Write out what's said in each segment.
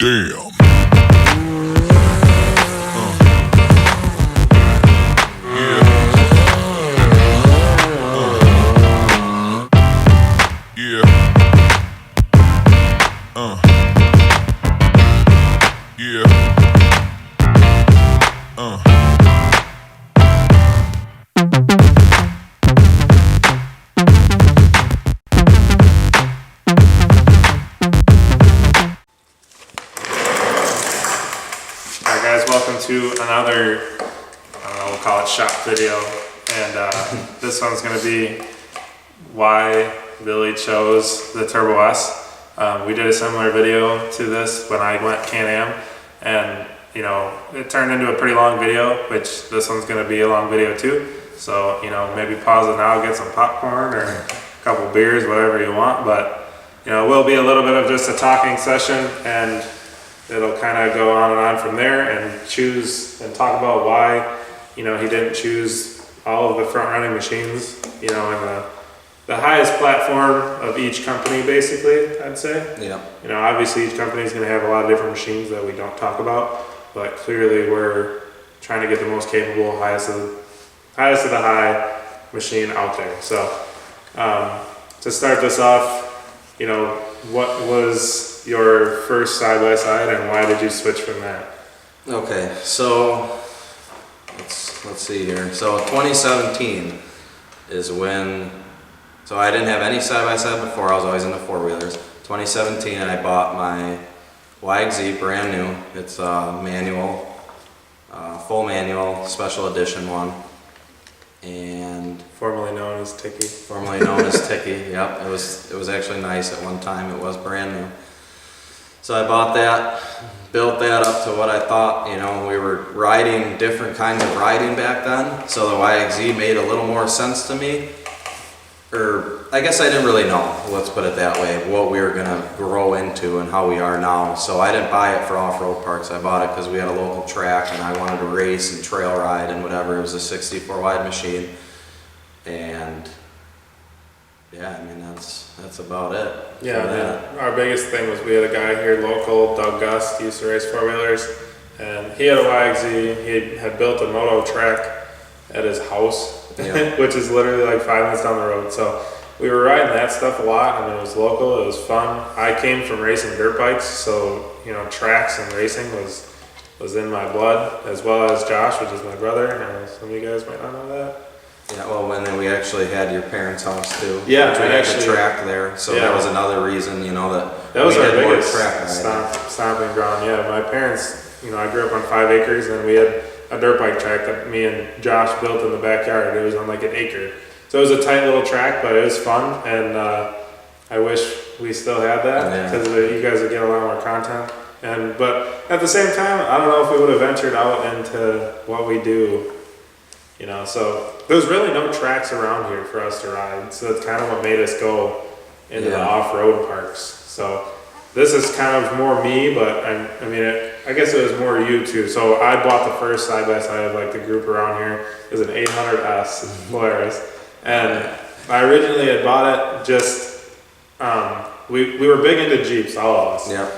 Damn. To another, we'll call it shop video, and this one's going to be why Billy chose the Turbo S. We did a similar video to this when I went Can-am, and you know, it turned into a pretty long video, which this one's going to be a long video too. So you know, maybe pause it now, get some popcorn or a couple beers, whatever you want. But you know, it will be a little bit of just a talking session, and it'll kind of go on and on from there, and choose and talk about why, you know, he didn't choose all of the front running machines, you know, in the highest platform of each company, basically, I'd say. Yeah. You know, obviously each company is going to have a lot of different machines that we don't talk about, but clearly we're trying to get the most capable, highest of the high machine out there. So to start this off, you know, what was your first side-by-side and why did you switch from that? Okay, so let's see here. So 2017 is when, so I didn't have any side-by-side before, I was always into four-wheelers. 2017 I bought my YXZ brand new. It's a manual, full manual, special edition one. And formerly known as Tiki. Formerly known as Tiki, yep. It was actually nice at one time, it was brand new. So I bought that, built that up to what I thought, you know, we were riding different kinds of riding back then. So the YXZ made a little more sense to me. Or I guess I didn't really know, let's put it that way, what we were gonna grow into and how we are now. So I didn't buy it for off-road parks, I bought it because we had a local track and I wanted to race and trail ride and whatever. It was a 64 wide machine. And yeah, I mean, that's about it. Yeah, our biggest thing was we had a guy here local, Doug Gust, used to race four-wheelers, and he had a YXZ. He had built a moto track at his house, yeah. Which is literally like 5 minutes down the road. So we were riding that stuff a lot, and it was local, it was fun. I came from racing dirt bikes, so you know, tracks and racing was in my blood, as well as Josh, which is my brother, and some of you guys might not know that. Yeah, well, and then we actually had your parents' house too. Yeah, we had the track there, so that was another reason, you know, that was we our had more biggest track stomping ground. Yeah, my parents, you know, I grew up on 5 acres, and we had a dirt bike track that me and Josh built in the backyard. It was on like an acre, so it was a tight little track, but it was fun, and I wish we still had that because you guys would get a lot more content. But at the same time, I don't know if we would have ventured out into what we do. You know, so there's really no tracks around here for us to ride, so that's kind of what made us go into the off-road parks. So this is kind of more me, but I mean, I guess it was more you too. So I bought the first side-by-side of like the group around here. It was an 800S Polaris, and I originally had bought it just, we were big into Jeeps, all of us. Yeah,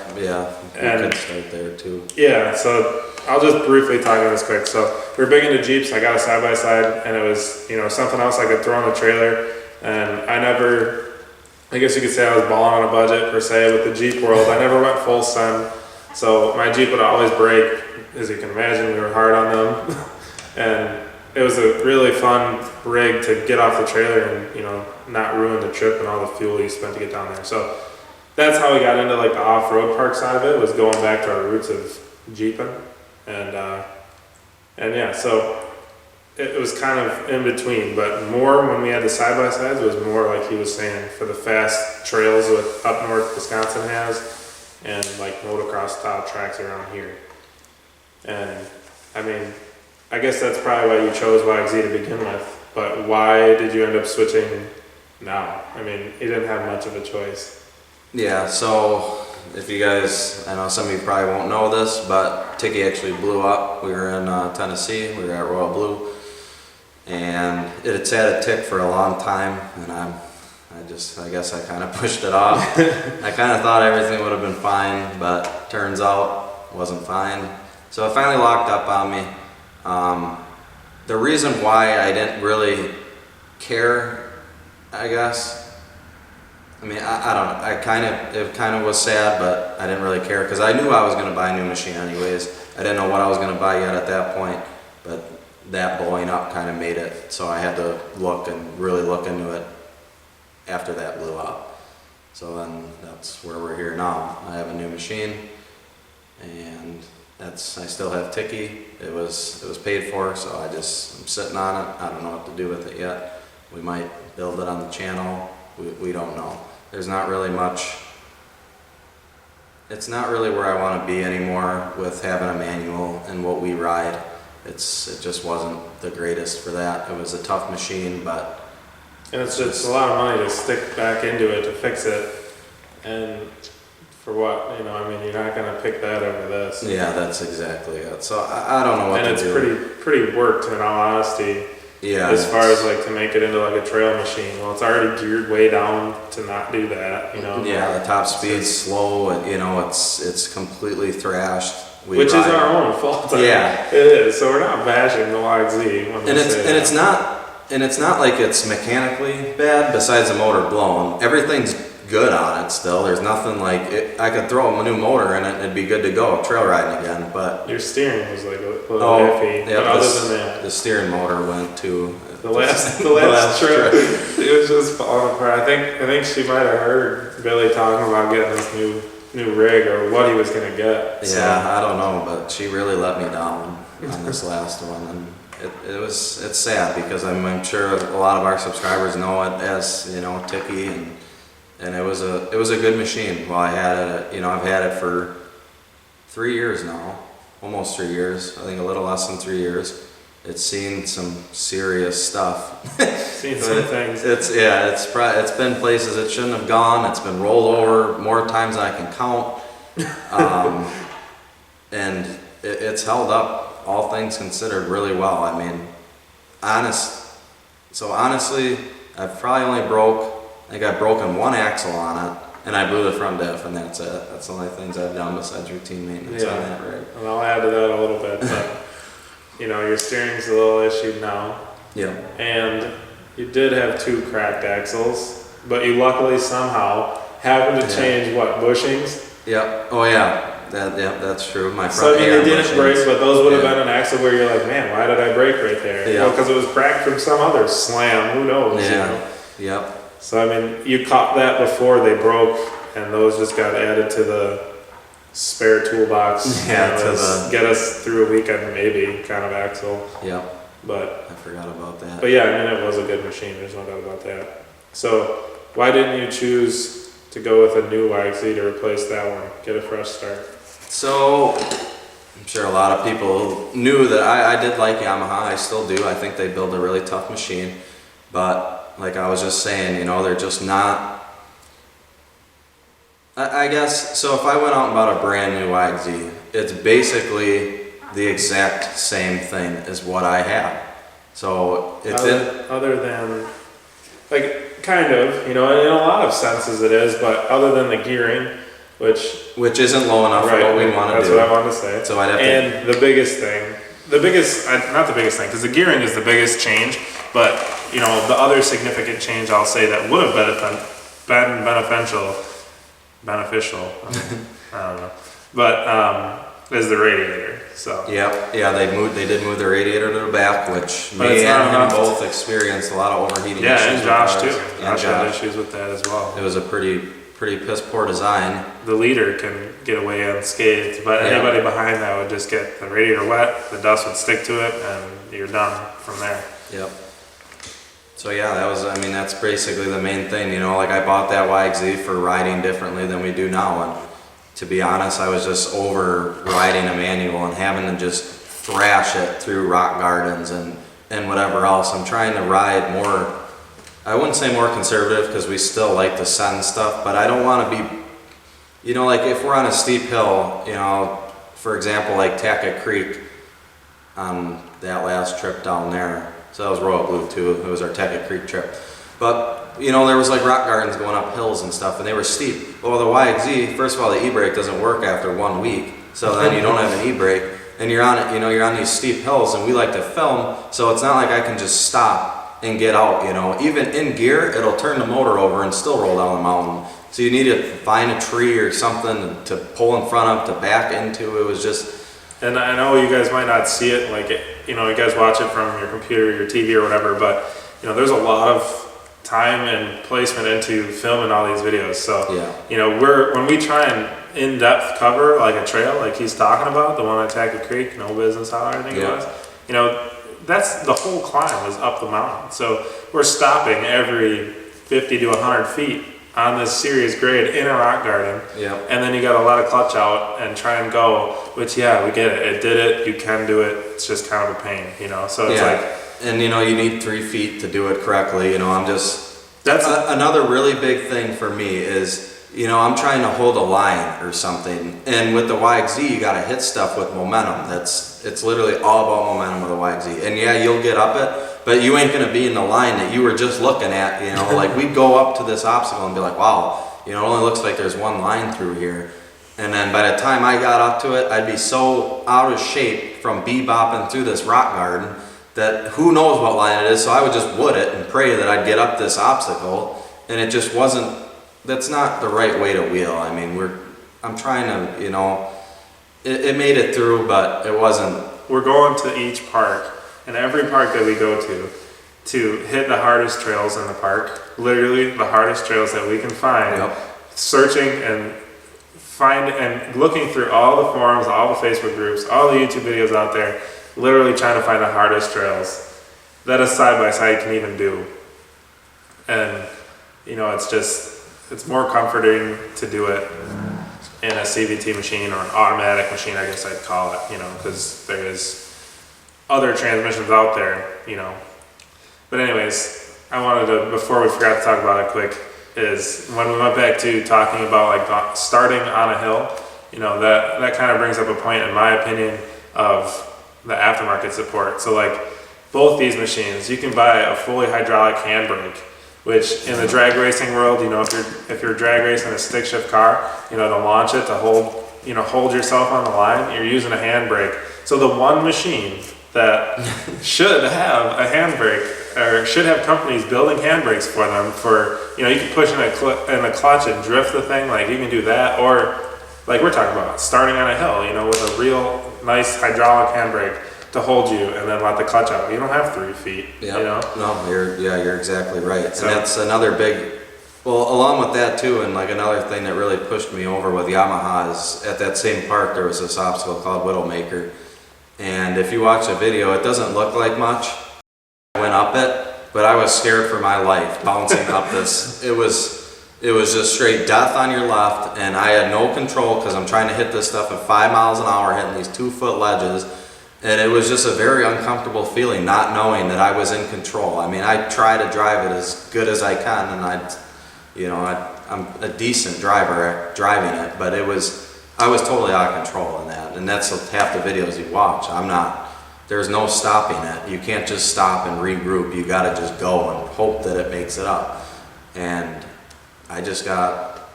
and we could start there too. Yeah, so I'll just briefly talk about this quick. So we were big into Jeeps. I got a side-by-side, and it was, you know, something else I could throw on the trailer. And I guess you could say I was balling on a budget per se with the Jeep world. I never went full send. So my Jeep would always break. As you can imagine, we were hard on them. And it was a really fun rig to get off the trailer and, you know, not ruin the trip and all the fuel you spent to get down there. So that's how we got into like the off-road park side of it, was going back to our roots of Jeeping. And yeah, so it was kind of in between, but more when we had the side-by-sides was more like he was saying for the fast trails with up north Wisconsin has, and like motocross style tracks around here. And I mean, I guess that's probably why you chose YXZ to begin with, but why did you end up switching now? I mean, you didn't have much of a choice. Yeah, so if you guys, I know some of you probably won't know this, but Tiki actually blew up. We were in Tennessee, we were at Royal Blue, and it had sat a tick for a long time, and I guess I kind of pushed it off. I kind of thought everything would have been fine, but turns out wasn't fine. So it finally locked up on me. The reason why I didn't really care, I guess, I mean, I don't know, it kind of was sad, but I didn't really care because I knew I was going to buy a new machine anyways. I didn't know what I was going to buy yet at that point, but that blowing up kind of made it so I had to look and really look into it after that blew up. So then that's where we're here now. I have a new machine, and I still have Tiki. It was paid for, so I'm sitting on it. I don't know what to do with it yet. We might build it on the channel. We don't know. There's not really much. It's not really where I want to be anymore with having a manual and what we ride. It just wasn't the greatest for that. It was a tough machine, but and it's a lot of money to stick back into it to fix it, and for what, you know, I mean, you're not gonna pick that over this. Yeah, that's exactly it. So I don't know what to do. And it's pretty worked, in all honesty. Yeah. As far as like to make it into like a trail machine, well, it's already geared way down to not do that, you know. Yeah, the top speed's slow, and you know it's completely thrashed. Which is our own fault. Yeah, it is. So we're not bashing the YXZ. And it's not like it's mechanically bad. Besides the motor blown, everything's good on it still. There's nothing like it. I could throw a new motor in it and it'd be good to go trail riding again. But your steering was like a little iffy. Yeah, but other than that, the steering motor went to the last trip. It was just falling apart. I think she might have heard Billy talking about getting this new rig or what he was gonna get. Yeah, so. I don't know, but she really let me down on this last one, and it's sad because I'm sure a lot of our subscribers know it as, you know, Tiki, and it was a good machine. Well, I had it, you know, I've had it for 3 years now, almost 3 years. I think a little less than 3 years. It's seen some serious stuff. Seen some things. It's been places it shouldn't have gone. It's been rolled over more times than I can count, and it's held up, all things considered, really well. I mean, honestly, I've probably I think I've broken one axle on it, and I blew the front diff, and that's it. That's the only things I've done besides routine maintenance on that rig. And I'll add to that a little bit, but you know, your steering's a little issued now. Yeah. And you did have 2 cracked axles, but you luckily somehow happened to change bushings? Yep. Oh yeah. That's true. My front. So I mean, they didn't bushings. break, but those would have been an axle where you're like, man, why did I break right there? Yeah. Well, because it was cracked from some other slam. Who knows? Yeah. You know? Yep. So I mean, you caught that before they broke, and those just got added to the spare toolbox. Yeah. Get us through a weekend, maybe kind of axle. Yep. But I forgot about that. But yeah, I mean, it was a good machine. There's no doubt about that. So why didn't you choose to go with a new YXZ to replace that one? Get a fresh start. So I'm sure a lot of people knew that I did like Yamaha. I still do. I think they build a really tough machine. But like I was just saying, you know, they're just not. I guess, so if I went out and bought a brand new YXZ, it's basically the exact same thing as what I have. So it's other than, like, kind of, you know, in a lot of senses it is, but other than the gearing, which isn't low enough for what we want to do. That's what I wanted to say. So I'd have and the biggest thing, not the biggest thing, because the gearing is the biggest change, but you know, the other significant change I'll say that would have been beneficial. I don't know, but is the radiator. So yeah, they did move the radiator to the back, which me and him both experienced a lot of overheating. Yeah, issues and Josh too. And Josh had issues with that as well. It was a pretty piss poor design. The leader can get away unscathed, but anybody behind that would just get the radiator wet, the dust would stick to it, and you're done from there. Yep. So yeah, that's basically the main thing, you know, like I bought that YXZ for riding differently than we do now, and to be honest, I was just over riding a manual and having to just thrash it through rock gardens and whatever else. I'm trying to ride more, I wouldn't say more conservative because we still like to send stuff, but I don't want to be, you know, like if we're on a steep hill, you know, for example, like Tackett Creek on that last trip down there. So that was Royal Blue too, it was our Tackett Creek trip. But you know, there was like rock gardens going up hills and stuff, and they were steep. Well, the YXZ, first of all, the e-brake doesn't work after 1 week, so then you don't have an e-brake, and you're on it, you know, you're on these steep hills, and we like to film, so it's not like I can just stop and get out, you know. Even in gear, it'll turn the motor over and still roll down the mountain. So you need to find a tree or something to pull in front of, to back into. It was just... And I know you guys might not see it, like, you know, you guys watch it from your computer, your TV or whatever, but, you know, there's a lot of time and placement into filming all these videos. So, yeah. You know, when we try and in-depth cover like a trail, like he's talking about, the one at Tacky Creek, no business holler, I think it was, you know, that's the whole climb was up the mountain. So we're stopping every 50 to 100 feet on this serious grade in a rock garden. Yeah. And then you got to let a clutch out and try and go, which, yeah, we get it. It did it. You can do it. It's just kind of a pain, you know? So it's like... And, you know, you need 3 feet to do it correctly. You know, I'm just... That's another really big thing for me is, you know, I'm trying to hold a line or something. And with the YXZ, you got to hit stuff with momentum. It's literally all about momentum with the YXZ. And yeah, you'll get up it, but you ain't going to be in the line that you were just looking at, you know. Like, we'd go up to this obstacle and be like, wow, you know, it only looks like there's one line through here. And then by the time I got up to it, I'd be so out of shape from bebopping through this rock garden that who knows what line it is. So I would just wood it and pray that I'd get up this obstacle. And it just wasn't, that's not the right way to wheel. I mean, I'm trying to, you know, it made it through, but it wasn't. We're going to each park, and every park that we go to hit the hardest trails in the park, literally the hardest trails that we can find, searching and looking through all the forums, all the Facebook groups, all the YouTube videos out there, literally trying to find the hardest trails that a side-by-side can even do. And, you know, it's more comforting to do it in a CVT machine or an automatic machine, I guess I'd call it, you know, because there is other transmissions out there, you know. But anyways, I wanted to, before we forgot to talk about it quick, is when we went back to talking about like starting on a hill, you know, that kind of brings up a point, in my opinion, of the aftermarket support. So like both these machines, you can buy a fully hydraulic handbrake, which in the drag racing world, you know, if you're drag racing a stick shift car, you know, to launch it, to hold yourself on the line, you're using a handbrake. So the one machine that should have a handbrake, or should have companies building handbrakes for them, for, you know, you can push in a clutch and drift the thing, like you can do that, or like we're talking about, starting on a hill, you know, with a real nice hydraulic handbrake to hold you and then let the clutch out. You don't have 3 feet, you know? No, you're exactly right. So, and that's another big, well, along with that too, and like another thing that really pushed me over with Yamaha is at that same park there was this obstacle called Widowmaker. And if you watch the video, it doesn't look like much. I went up it, but I was scared for my life bouncing up this. It was just straight death on your left, and I had no control because I'm trying to hit this stuff at 5 miles an hour, hitting these 2-foot ledges. And it was just a very uncomfortable feeling, not knowing that I was in control. I mean, I try to drive it as good as I can, and I'm a decent driver at driving it, but I was totally out of control in that. And that's half the videos you watch. There's no stopping it. You can't just stop and regroup. You gotta just go and hope that it makes it up. And it just got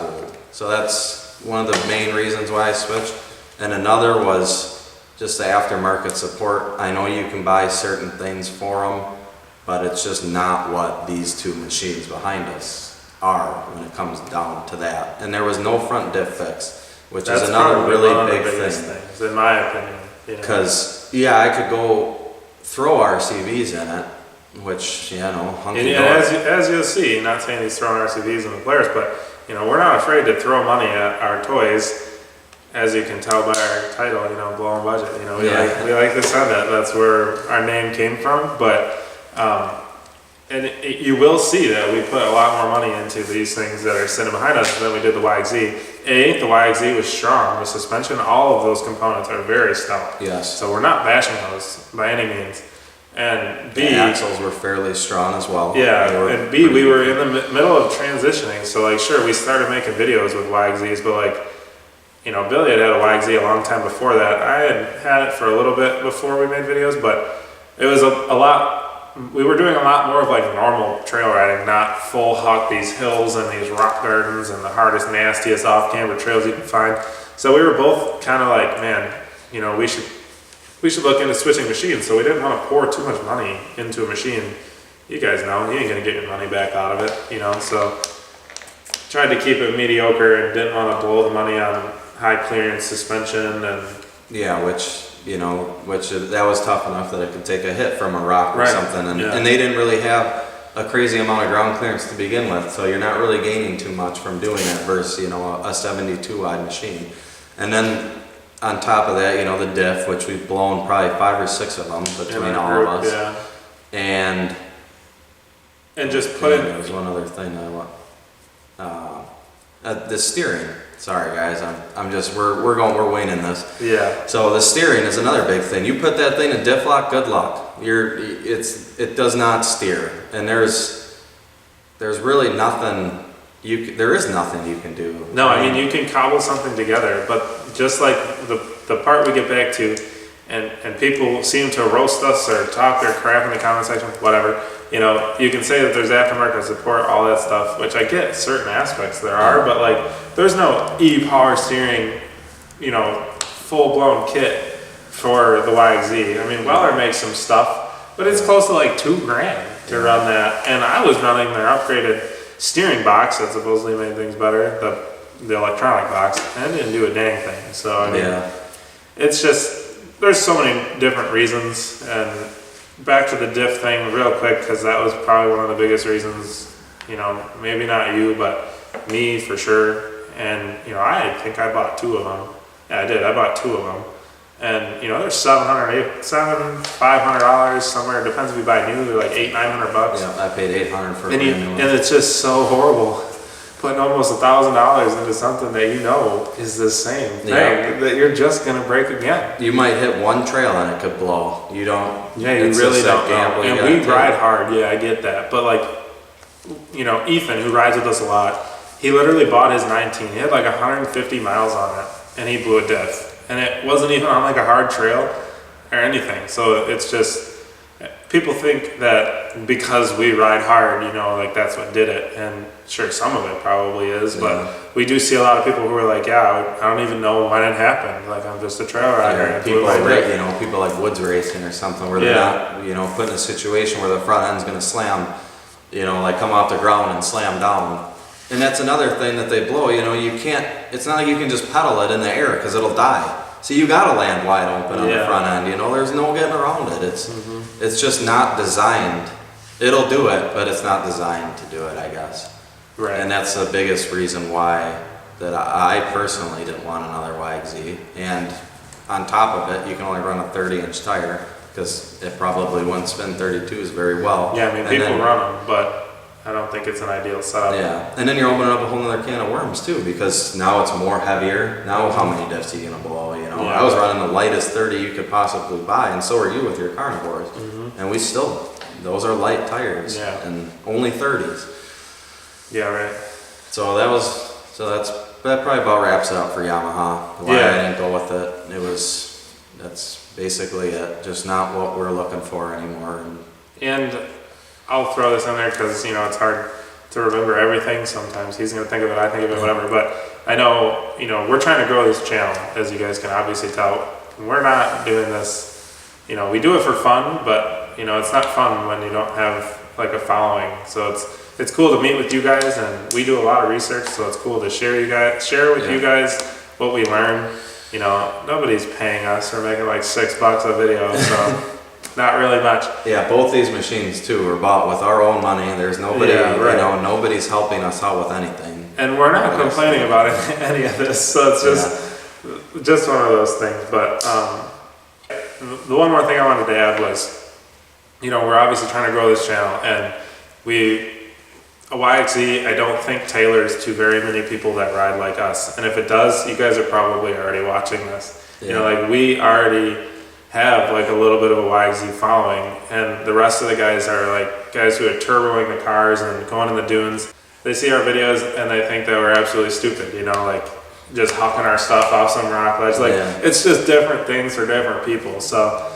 old. So that's one of the main reasons why I switched. And another was just the aftermarket support. I know you can buy certain things for them, but it's just not what these two machines behind us are when it comes down to that. And there was no front diff fix, which is another really big thing, in my opinion. Because I could go throw RCVs in it, which, you know, hunky and as you'll see, not saying he's throwing RCVs in the Polaris, but, you know, we're not afraid to throw money at our toys. As you can tell by our title, you know, blowing budget. You know, we like to send it. That's where our name came from. But you will see that we put a lot more money into these things that are sitting behind us than we did the YXZ. The YXZ was strong. The suspension, all of those components are very stout. Yes. So we're not bashing those by any means. And B, the axles were fairly strong as well. Yeah, and B, we were in the middle of transitioning. So like, sure, we started making videos with YXZs, but like, you know, Billy had a YXZ a long time before that. I had it for a little bit before we made videos, but it was a lot we were doing a lot more of like normal trail riding, not full huck these hills and these rock gardens and the hardest, nastiest off-camber trails you can find. So we were both kind of like, man, you know, we should look into switching machines. So we didn't want to pour too much money into a machine. You guys know, you ain't gonna get your money back out of it, you know. So tried to keep it mediocre and didn't want to blow the money on high clearance suspension and yeah, that was tough enough that it could take a hit from a rock or Right. something, and, Yeah. and they didn't really have a crazy amount of ground clearance to begin with, so you're not really gaining too much from doing it versus, you know, a 72 wide machine. And then on top of that, you know, the diff, which we've blown probably 5 or 6 of them between all group, of us. yeah. And just put in. there was one other thing I want. The steering. Sorry guys, we're waning this. Yeah. So the steering is another big thing. You put that thing in diff lock, good luck. It does not steer, and there's really nothing there is nothing you can do. No, I mean, you can cobble something together, but just like the part we get back to, and people seem to roast us or talk their crap in the comment section, whatever, you know, you can say that there's aftermarket support, all that stuff, which I get certain aspects there are, but like, there's no e-power steering, you know, full-blown kit for the YXZ. I mean, Weller makes some stuff, but it's close to like $2,000 to run that, and I was running their upgraded steering box that supposedly made things better, the electronic box, and it didn't do a dang thing. So I mean, it's just, there's so many different reasons. And back to the diff thing real quick, because that was probably one of the biggest reasons, you know, maybe not you, but me for sure. And you know, I think I bought 2 of them. Yeah, I did. I bought 2 of them. And you know, they're $500 somewhere. It depends if you buy new. They're like $800-900. Yeah, I paid $800 for a And, brand new one. and it's just so horrible putting almost $1,000 into something that you know is the same thing that you're just gonna break again. You might hit one trail and it could blow. You don't. Yeah, you it's really just that don't know. gamble you And gotta we take. ride hard. Yeah, I get that. But like, you know, Ethan, who rides with us a lot, he literally bought his 19. He had like 150 miles on it, and he blew a diff. And it wasn't even on like a hard trail or anything. So it's just, people think that because we ride hard, you know, like that's what did it. And sure, some of it probably is, but we do see a lot of people who are like, yeah, I don't even know when it happened. Like, I'm just a trail rider. Yeah, and blew my diff. you know, people like woods racing or something where they're not, you know, put in a situation where the front end's gonna slam, you know, like come off the ground and slam down. And that's another thing that they blow, you know, you can't, it's not like you can just pedal it in the air because it'll die. So you gotta land wide open on the front end, you know, there's no getting around it. It's just not designed. It'll do it, but it's not designed to do it, I guess. Right. And that's the biggest reason why that I personally didn't want another YXZ. And on top of it, you can only run a 30-inch tire because it probably wouldn't spin 32s very well. Yeah, I mean, people run them, but I don't think it's an ideal setup. Yeah, and then you're opening up a whole other can of worms too, because now it's more heavier. Now how many diffs are you gonna blow, you know? I was running the lightest 30 you could possibly buy, and so are you with your carnivores. And we still, those are light tires, and only 30s. Yeah, right. So that probably about wraps it up for Yamaha. Why I didn't go with it. That's basically it. Just not what we're looking for anymore. And I'll throw this in there because, you know, it's hard to remember everything. Sometimes he's going to think of it, I think of it, whatever. But I know, you know, we're trying to grow this channel, as you guys can obviously tell. We're not doing this, you know, we do it for fun, but, you know, it's not fun when you don't have like a following. So it's cool to meet with you guys, and we do a lot of research, so it's cool to share with you guys what we learn. You know, nobody's paying us. We're making like $6 a video, so not really much. Yeah, both these machines too were bought with our own money. There's nobody, you know, nobody's helping us out with anything. And we're not complaining about any of this, so it's just one of those things. But the one more thing I wanted to add was, you know, we're obviously trying to grow this channel, and a YXZ, I don't think tailors to very many people that ride like us. And if it does, you guys are probably already watching this. You know, like we already have like a little bit of a YXZ following, and the rest of the guys are like guys who are turboing the cars and going in the dunes. They see our videos and they think that we're absolutely stupid, you know, like just hucking our stuff off some rock ledge. Like it's just different things for different people. So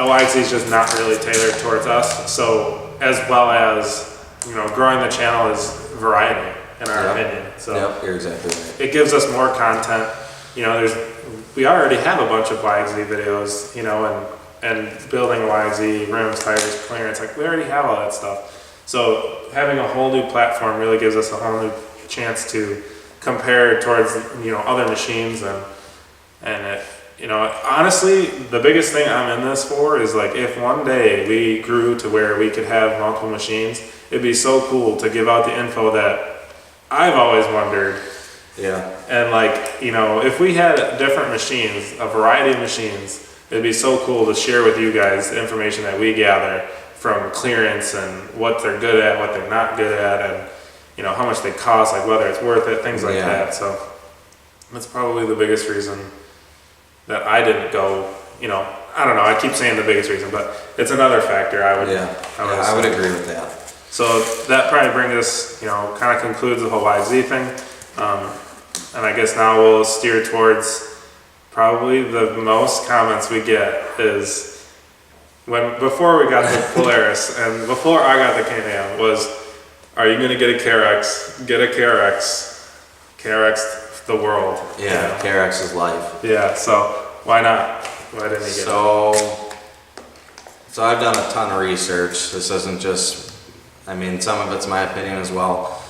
YXZ is just not really tailored towards us. So as well as, you know, growing the channel is variety in our opinion. So yep, you're exactly right. It gives us more content. You know, we already have a bunch of YXZ videos, you know, and building a YXZ, rims, tires, clearance, like we already have all that stuff. So having a whole new platform really gives us a whole new chance to compare towards, you know, other machines and it, you know, honestly, the biggest thing I'm in this for is like if one day we grew to where we could have multiple machines, it'd be so cool to give out the info that I've always wondered. Yeah. And like, you know, if we had different machines, a variety of machines, it'd be so cool to share with you guys the information that we gather from clearance and what they're good at, what they're not good at, and you know, how much they cost, like whether it's worth it, things like that. So that's probably the biggest reason that I didn't go, you know, I don't know, I keep saying the biggest reason, but it's another factor I would agree with that. So that probably brings us, you know, kind of concludes the whole YXZ thing. And I guess now we'll steer towards probably the most comments we get is before we got the Polaris and before I got the Can-am was, are you going to get a KRX? Get a KRX. KRX the world. Yeah, you know? KRX is life. Yeah, so why not? Why didn't he get it? So I've done a ton of research. This isn't just, I mean, some of it's my opinion as well.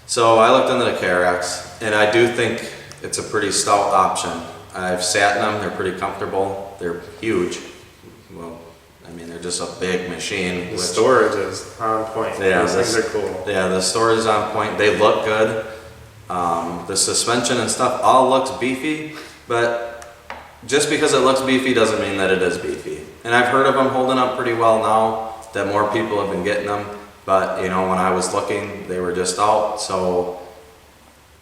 So I looked into the KRX, and I do think it's a pretty stout option. I've sat in them, they're pretty comfortable, they're huge. Well, I mean, they're just a big machine. The storage is on point. Yeah, those things are cool. Yeah, the storage is on point. They look good. The suspension and stuff all looks beefy, but just because it looks beefy doesn't mean that it is beefy. And I've heard of them holding up pretty well now, that more people have been getting them. But, you know, when I was looking, they were just out, so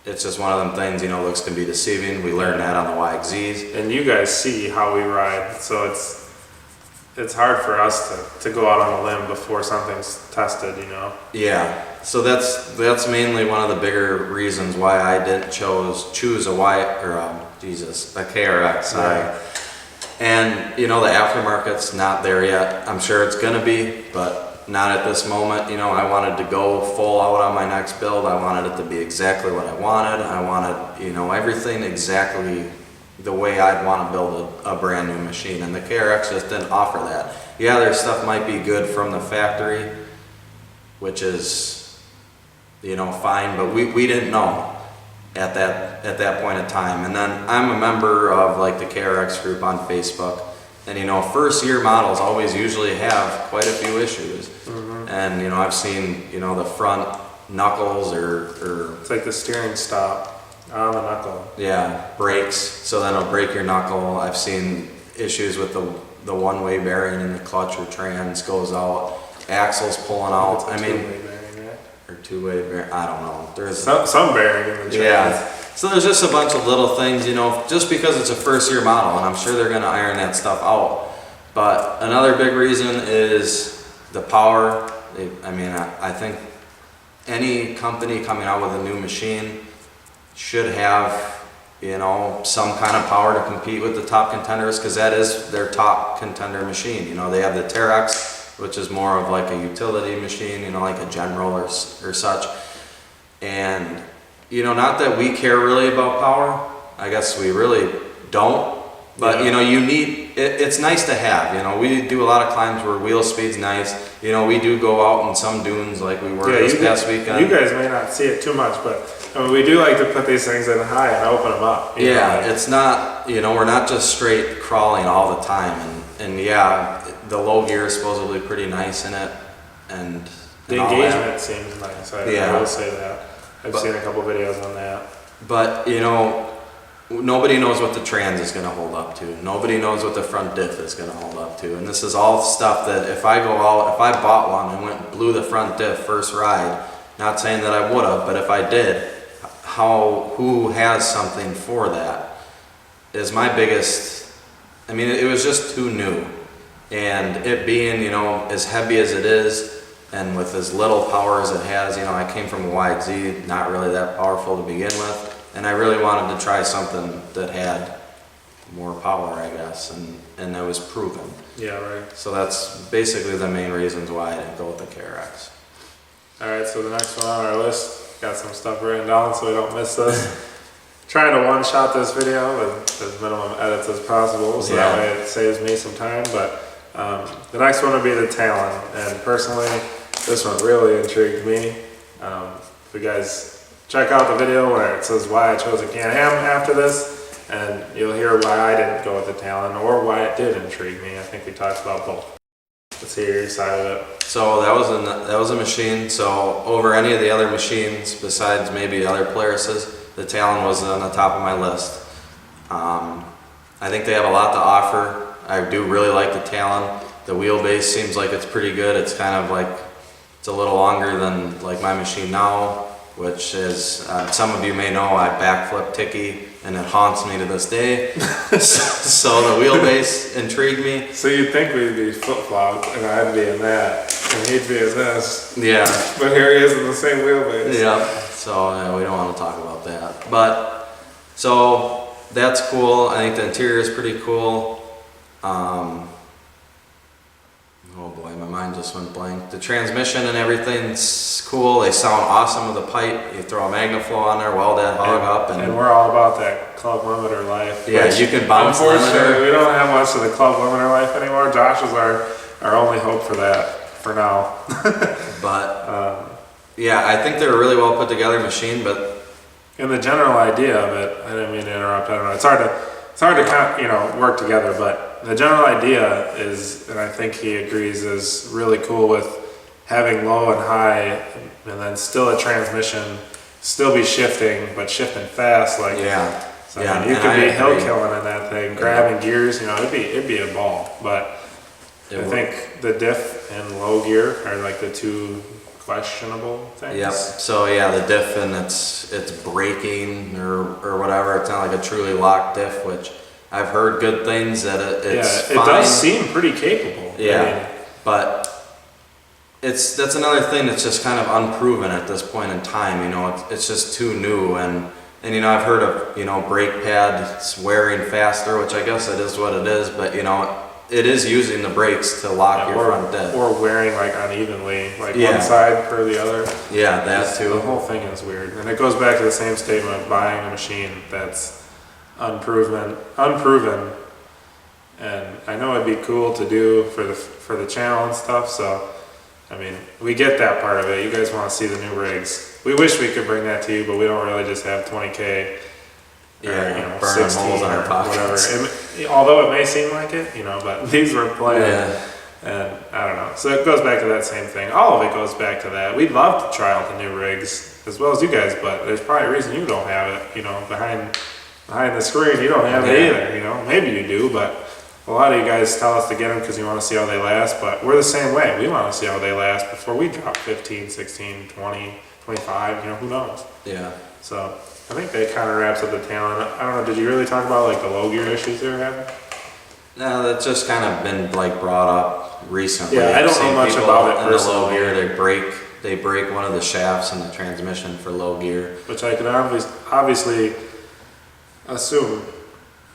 it's just one of them things, you know, looks can be deceiving. We learned that on the YXZs. And you guys see how we ride, so it's hard for us to go out on a limb before something's tested, you know? Yeah, so that's mainly one of the bigger reasons why I didn't choose a KRX. Yeah. And, you know, the aftermarket's not there yet. I'm sure it's gonna be, but not at this moment. You know, I wanted to go full out on my next build. I wanted it to be exactly what I wanted. I wanted, you know, everything exactly the way I'd want to build a brand new machine, and the KRX just didn't offer that. Yeah, their stuff might be good from the factory, which is, you know, fine, but we didn't know at that point in time. And then I'm a member of like the KRX group on Facebook. And you know, first year models always usually have quite a few issues. Mm-hmm. And you know, I've seen, you know, the front knuckles or it's like the steering stop on the knuckle. Yeah, brakes. So then it'll break your knuckle. I've seen issues with the one-way bearing in the clutch or trans goes out. Axles pulling out. I mean, two-way bearing, right? Or two-way bearing. I don't know. There's some bearing in the trans. Yeah. So there's just a bunch of little things, you know, just because it's a first year model, and I'm sure they're going to iron that stuff out. But another big reason is the power. I mean, I think any company coming out with a new machine should have, you know, some kind of power to compete with the top contenders, because that is their top contender machine. You know, they have the TRX, which is more of like a utility machine, you know, like a General or such. And you know, not that we care really about power. I guess we really don't. But yeah. You know, you need it's nice to have. You know, we do a lot of climbs where wheel speed's nice. You know, we do go out in some dunes like we were this past weekend. You guys may not see it too much, but I mean, we do like to put these things in high and open them up. Yeah, it's not, you know, we're not just straight crawling all the time. And yeah, the low gear is supposedly pretty nice in it. And the engagement seems nice. I will say that. I've seen a couple videos on that. But, you know, nobody knows what the trans is going to hold up to. Nobody knows what the front diff is going to hold up to. And this is all stuff that if I bought one and went and blew the front diff first ride, not saying that I would have, but if I did, who has something for that is my biggest, I mean, it was just too new. And it being, you know, as heavy as it is, and with as little power as it has, you know, I came from a YXZ, not really that powerful to begin with, and I really wanted to try something that had more power, I guess, and that was proven. Yeah, right. So that's basically the main reasons why I didn't go with the KRX. Alright, so the next one on our list, got some stuff written down so we don't miss this. Trying to one-shot this video with as minimum edits as possible, so that way it saves me some time, but the next one would be the Talon, and personally, this one really intrigued me. If you guys check out the video where it says why I chose a Can-am after this, and you'll hear why I didn't go with the Talon, or why it did intrigue me. I think we talked about both. Let's hear your side of it. So that was a machine. So over any of the other machines, besides maybe other Polaris's, the Talon was on the top of my list. I think they have a lot to offer. I do really like the Talon. The wheelbase seems like it's pretty good. It's kind of like, it's a little longer than like my machine now, which is, some of you may know I backflip Tiki and it haunts me to this day. So the wheelbase intrigued me. So you'd think we'd be flip-flopped and I'd be in that and he'd be in this. Yeah. But here he is in the same wheelbase. Yeah. So yeah, we don't want to talk about that. But so that's cool. I think the interior is pretty cool. Oh boy, my mind just went blank. The transmission and everything's cool. They sound awesome with the pipe. You throw a Magnaflow on there, weld that hog up, and we're all about that club limiter life. Yeah, you can bounce. Unfortunately, we don't have much of the club limiter life anymore. Josh is our only hope for that for now. But yeah, I think they're a really well put together machine. But in the general idea of it, I didn't mean to interrupt. I don't know. It's hard to kind of, work together, but the general idea is, and I think he agrees, is really cool with having low and high, and then still a transmission, still be shifting, but shifting fast. Like yeah, so yeah. I mean, you could be hill killing in that thing, grabbing gears. It'd be a ball. But I think the diff and low gear are like the two questionable things. Yep. So yeah, the diff and it's braking or whatever. It's not like a truly locked diff, which I've heard good things that it's fine. It does seem pretty capable. Yeah, but that's another thing that's just kind of unproven at this point in time. It's just too new, and I've heard of brake pads wearing faster, which I guess it is what it is, but it is using the brakes to lock your front diff. Or wearing like unevenly, like one side per the other. Yeah, that too. The whole thing is weird. And it goes back to the same statement of buying a machine that's unproven. And I know it'd be cool to do for the channel and stuff, so I mean, we get that part of it. You guys want to see the new rigs. We wish we could bring that to you, but we don't really just have 20K. Yeah, or 16 holes in our pockets. Whatever. Although it may seem like it, but these were planned. Yeah. And I don't know. So it goes back to that same thing. All of it goes back to that. We'd love to try out the new rigs as well as you guys, but there's probably a reason you don't have it. Behind the screen, you don't have it either. Maybe you do, but a lot of you guys tell us to get them because you want to see how they last. But we're the same way. We want to see how they last before we drop 15, 16, 20, 25. Who knows? Yeah. So I think that kind of wraps up the Talon. I don't know, did you really talk about like the low gear issues they were having? No, that's just kind of been like brought up recently. Yeah, I don't know much about it in the low personally. gear, they break one of the shafts in the transmission for low gear. Which I can obviously assume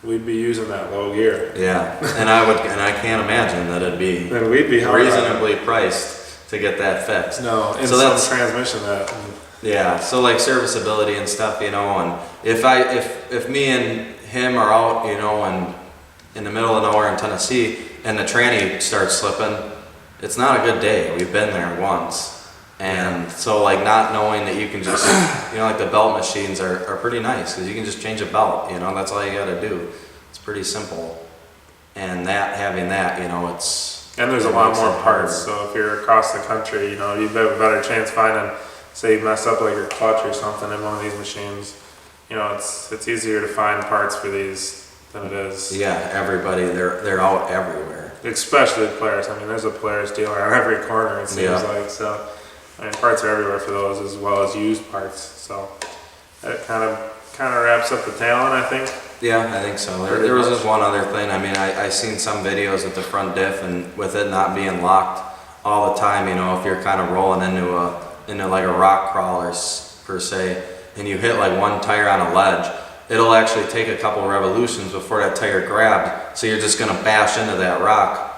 we'd be using that low gear. Yeah, and I can't imagine that it'd be Then we'd be reasonably priced to get that fixed. No, in so some transmission that. Yeah, so like serviceability and stuff, and if me and him are out, and in the middle of nowhere in Tennessee, and the tranny starts slipping, it's not a good day. We've been there once, and so like not knowing that you can just, like the belt machines are pretty nice because you can just change a belt. That's all you got to do. It's pretty simple, and having that, it's. And there's a lot more parts. So if you're across the country, you have a better chance finding. Say you mess up like your clutch or something in one of these machines, it's easier to find parts for these than it is. Yeah, everybody, they're out everywhere. Especially Polaris. I mean, there's a Polaris dealer on every corner, it seems like. So, parts are everywhere for those as well as used parts. So, that kind of wraps up the Talon, I think. Yeah, I think so. There was just one other thing. I seen some videos at the front diff, and with it not being locked all the time, if you're kind of rolling into like a rock crawler per se, and you hit like one tire on a ledge, it'll actually take a couple revolutions before that tire grabs, so you're just gonna bash into that rock.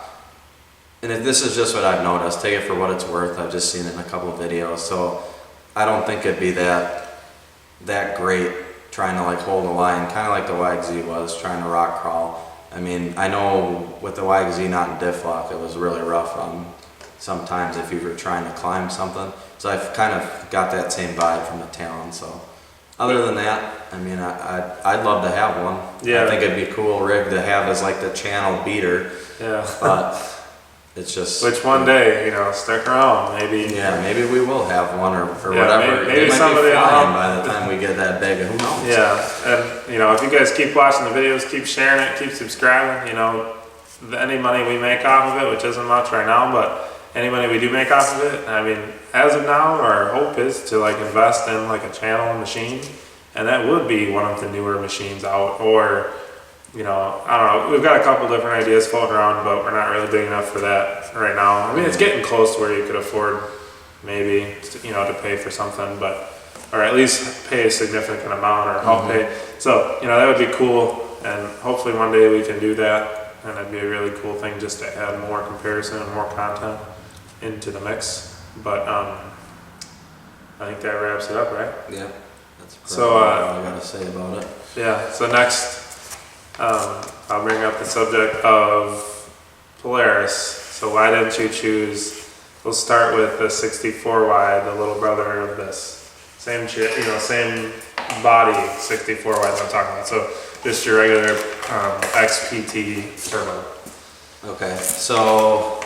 And this is just what I've noticed, take it for what it's worth, I've just seen it in a couple of videos, so I don't think it'd be that great trying to like hold the line, kind of like the YXZ was, trying to rock crawl. I mean, I know with the YXZ not in diff lock, it was really rough sometimes if you were trying to climb something. So I've kind of got that same vibe from the Talon. So other than that, I mean, I'd love to have one. Yeah. I think it'd be a cool rig to have as like the channel beater. Yeah. But it's just... Which one day, you know, stick around, maybe. Yeah, maybe we will have one or Yeah, whatever. maybe it might somebody be will flying help. by the time we get that big. Who knows? Yeah, and you know, if you guys keep watching the videos, keep sharing it, keep subscribing, you know, any money we make off of it, which isn't much right now, but any money we do make off of it, I mean, as of now, our hope is to like invest in like a channel machine, and that would be one of the newer machines out, or, you know, I don't know, we've got a couple different ideas floating around, but we're not really big enough for that right now. I mean, it's getting close to where you could afford maybe, you know, to pay for something, but, or at least pay a significant amount or help pay. So, you know, that would be cool, and hopefully one day we can do that. And that'd be a really cool thing just to add more comparison and more content into the mix. But I think that wraps it up, right? Yeah. That's So, all I gotta say about it. Yeah, so next I'll bring up the subject of Polaris. So why didn't you choose, we'll start with the 64 wide, the little brother of this. Same shit, you know, same body 64 wide that I'm talking about. So just your regular XPT turbo. Okay, so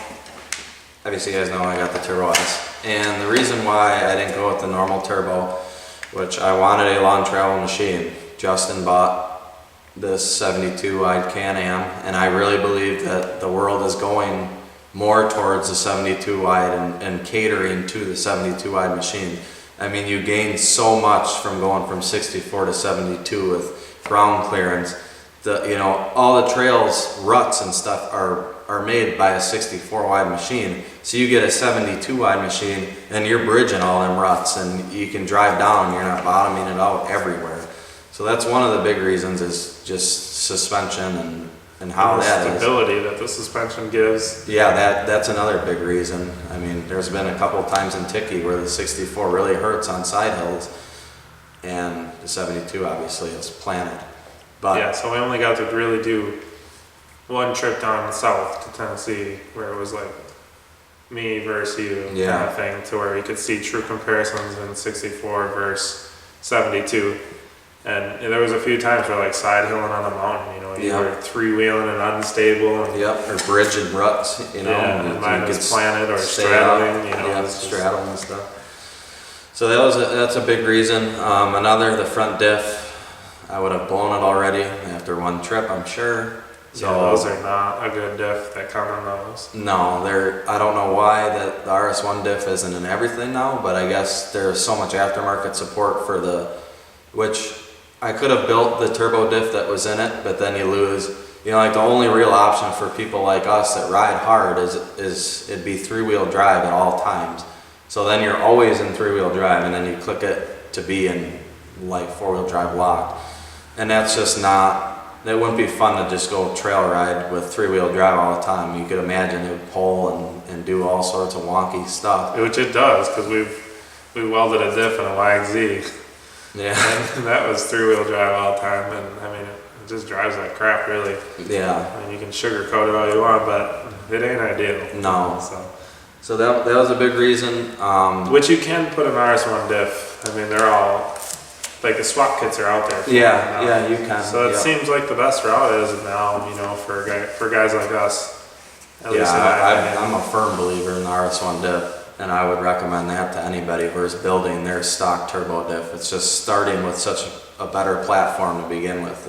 obviously you guys know I got the Turbo S, and the reason why I didn't go with the normal turbo, which I wanted a long travel machine. Justin bought this 72 wide Can-am, and I really believe that the world is going more towards the 72 wide and catering to the 72 wide machine. I mean, you gain so much from going from 64 to 72 with ground clearance. You know, all the trails, ruts and stuff are made by a 64 wide machine. So you get a 72 wide machine and you're bridging all them ruts, and you can drive down and you're not bottoming it out everywhere. So that's one of the big reasons, is just suspension and how that is. Stability that the suspension gives. Yeah, that's another big reason. I mean, there's been a couple of times in Ticky where the 64 really hurts on side hills, and the 72 obviously is planted. But Yeah, so we only got to really do one trip down south to Tennessee where it was like me versus you kind of thing, to where you could see true comparisons in 64 versus 72. And there was a few times where like side hilling on the mountain, you know, you were three-wheeling and unstable. And, or bridge and ruts, you know. Yeah, and mine was planted or stay straddling, up, you know. straddling and stuff. So that's a big reason. Another, the front diff, I would have blown it already after one trip, I'm sure. So yeah, those are not a good diff that come in those. No, I don't know why that the RS1 diff isn't in everything now, but I guess there's so much aftermarket support for which I could have built the turbo diff that was in it, but then you lose, you know, like the only real option for people like us that ride hard is it'd be three-wheel drive at all times. So then you're always in three-wheel drive, and then you click it to be in like four-wheel drive locked. And that's just not, that wouldn't be fun to just go trail ride with three-wheel drive all the time. You could imagine it would pull and do all sorts of wonky stuff. Which it does, because we welded a diff in a YXZ. Yeah. And that was three-wheel drive all the time, and I mean, it just drives like crap, really. Yeah. I mean, you can sugarcoat it all you want, but it ain't ideal. No. So that was a big reason. Which you can put an RS1 diff. I mean, they're all, like the swap kits are out there. Yeah, you can. So it seems like the best route is now, you know, for guys like us. At least I'm a firm believer in the RS1 diff, and I would recommend that to anybody who is building their stock turbo diff. It's just starting with such a better platform to begin with.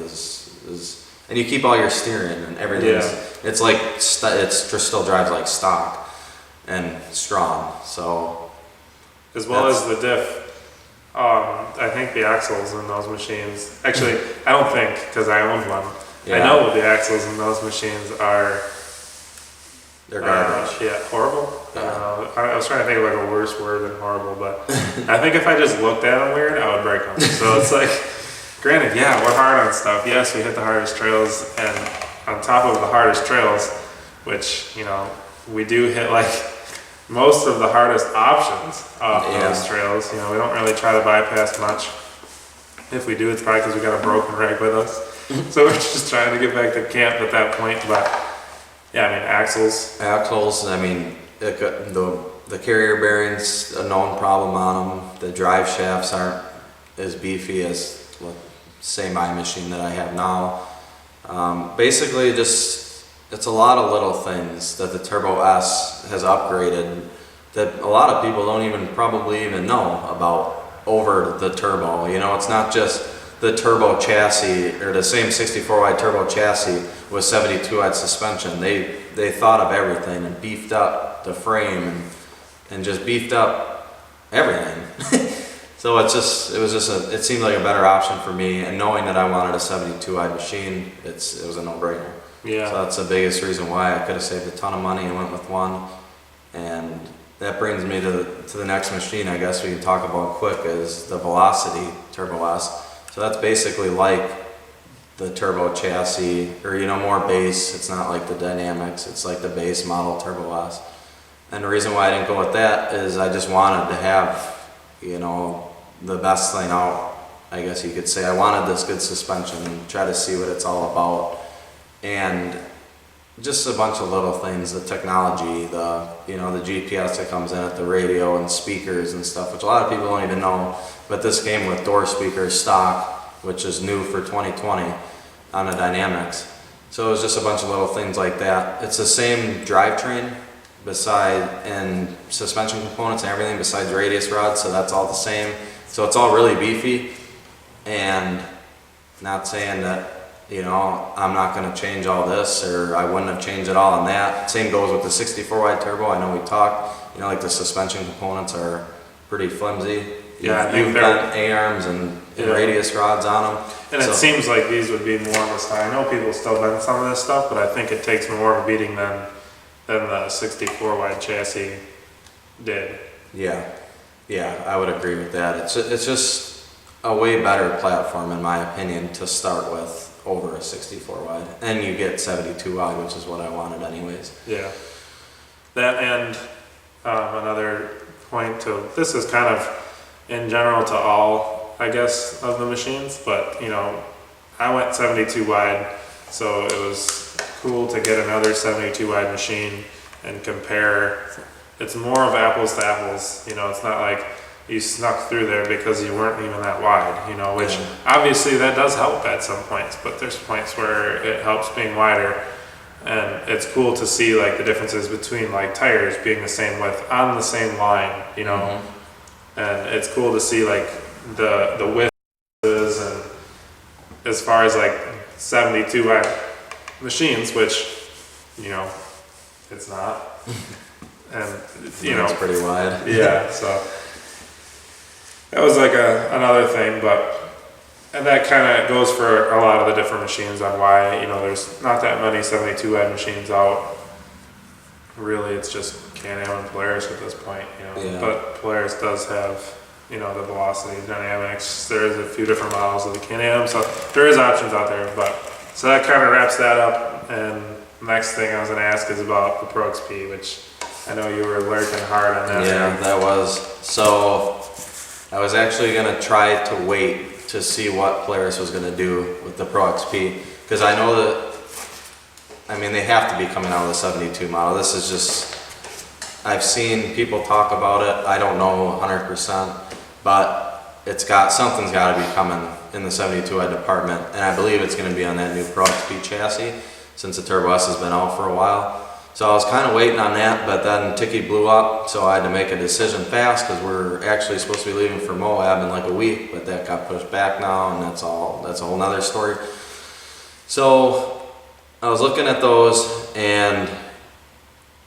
And you keep all your steering and everything. Yeah. It's like it still drives like stock and strong. So as well as the diff. I think the axles in those machines, actually, I don't think, because I owned one. Yeah. I know the axles in those machines are, they're garbage. Horrible. Yeah. I was trying to think of like a worse word than horrible, but I think if I just looked at them weird, I would break them. So it's like, Granted, yeah, we're hard on stuff. Yes, we hit the hardest trails, and on top of the hardest trails, which, you know, we do hit like most of the hardest options off those trails. You know, we don't really try to bypass much. If we do, it's probably because we got a broken rig with us. So we're just trying to get back to camp at that point. But yeah, I mean, axles. I mean, the carrier bearings, a known problem on them. The drive shafts aren't as beefy as the same machine that I have now. Basically, it's a lot of little things that the Turbo S has upgraded that a lot of people don't probably even know about over the turbo. You know, it's not just the turbo chassis or the same 64 wide turbo chassis with 72 wide suspension. They thought of everything and beefed up the frame and just beefed up everything. So it seemed like a better option for me, and knowing that I wanted a 72 wide machine, it was a no-brainer. Yeah. So that's the biggest reason why I could have saved a ton of money and went with one. And that brings me to the next machine I guess we can talk about quick, is the Velocity Turbo S. So that's basically like the turbo chassis, or, you know, more base. It's not like the Dynamix, it's like the base model Turbo S. And the reason why I didn't go with that is I just wanted to have, you know, the best thing out, I guess you could say. I wanted this good suspension and try to see what it's all about. And just a bunch of little things, the technology, the GPS that comes in at the radio and speakers and stuff, which a lot of people don't even know. But this came with door speakers stock, which is new for 2020 on the Dynamix. So it was just a bunch of little things like that. It's the same drivetrain and suspension components and everything besides radius rods, so that's all the same. So it's all really beefy, and not saying that, you know, I'm not going to change all this, or I wouldn't have changed it all on that. Same goes with the 64 wide turbo. I know we talked, you know, like the suspension components are pretty flimsy. Yeah, you've got A-arms and radius rods on them. And it seems like these would be more of a style. I know people still bend some of this stuff, but I think it takes more of a beating than the 64 wide chassis did. Yeah, I would agree with that. It's just a way better platform, in my opinion, to start with over a 64 wide, and you get 72 wide, which is what I wanted anyways. Yeah, that, and another point to this is kind of in general to all, I guess, of the machines, but, you know, I went 72 wide, so it was cool to get another 72 wide machine and compare. It's more of apples to apples, you know. It's not like you snuck through there because you weren't even that wide, you know, which obviously that does help at some points, but there's points where it helps being wider. And it's cool to see like the differences between like tires being the same width on the same line, you know. And it's cool to see like the widths, and as far as like 72 wide machines, which, you know, it's not. And you know, it's pretty wide. Yeah, so that was like another thing, and that kind of goes for a lot of the different machines on why, you know, there's not that many 72 wide machines out. Really, it's just Can-am and Polaris at this point, you know. Yeah. But Polaris does have, you know, the Velocity, Dynamix. There's a few different models of the Can-am, so there is options out there. But so that kind of wraps that up. And next thing I was going to ask is about the Pro XP, which I know you were lurking hard on that. Yeah, that was. So I was actually going to try to wait to see what Polaris was going to do with the Pro XP, because I know that, I mean, they have to be coming out of the 72 model. This is just, I've seen people talk about it. I don't know 100%, but something's got to be coming in the 72 wide department, and I believe it's going to be on that new Pro XP chassis, since the Turbo S has been out for a while. So I was kind of waiting on that, but then Tiki blew up, so I had to make a decision fast, because we're actually supposed to be leaving for Moab in like a week, but that got pushed back now, and that's a whole nother story. So I was looking at those, and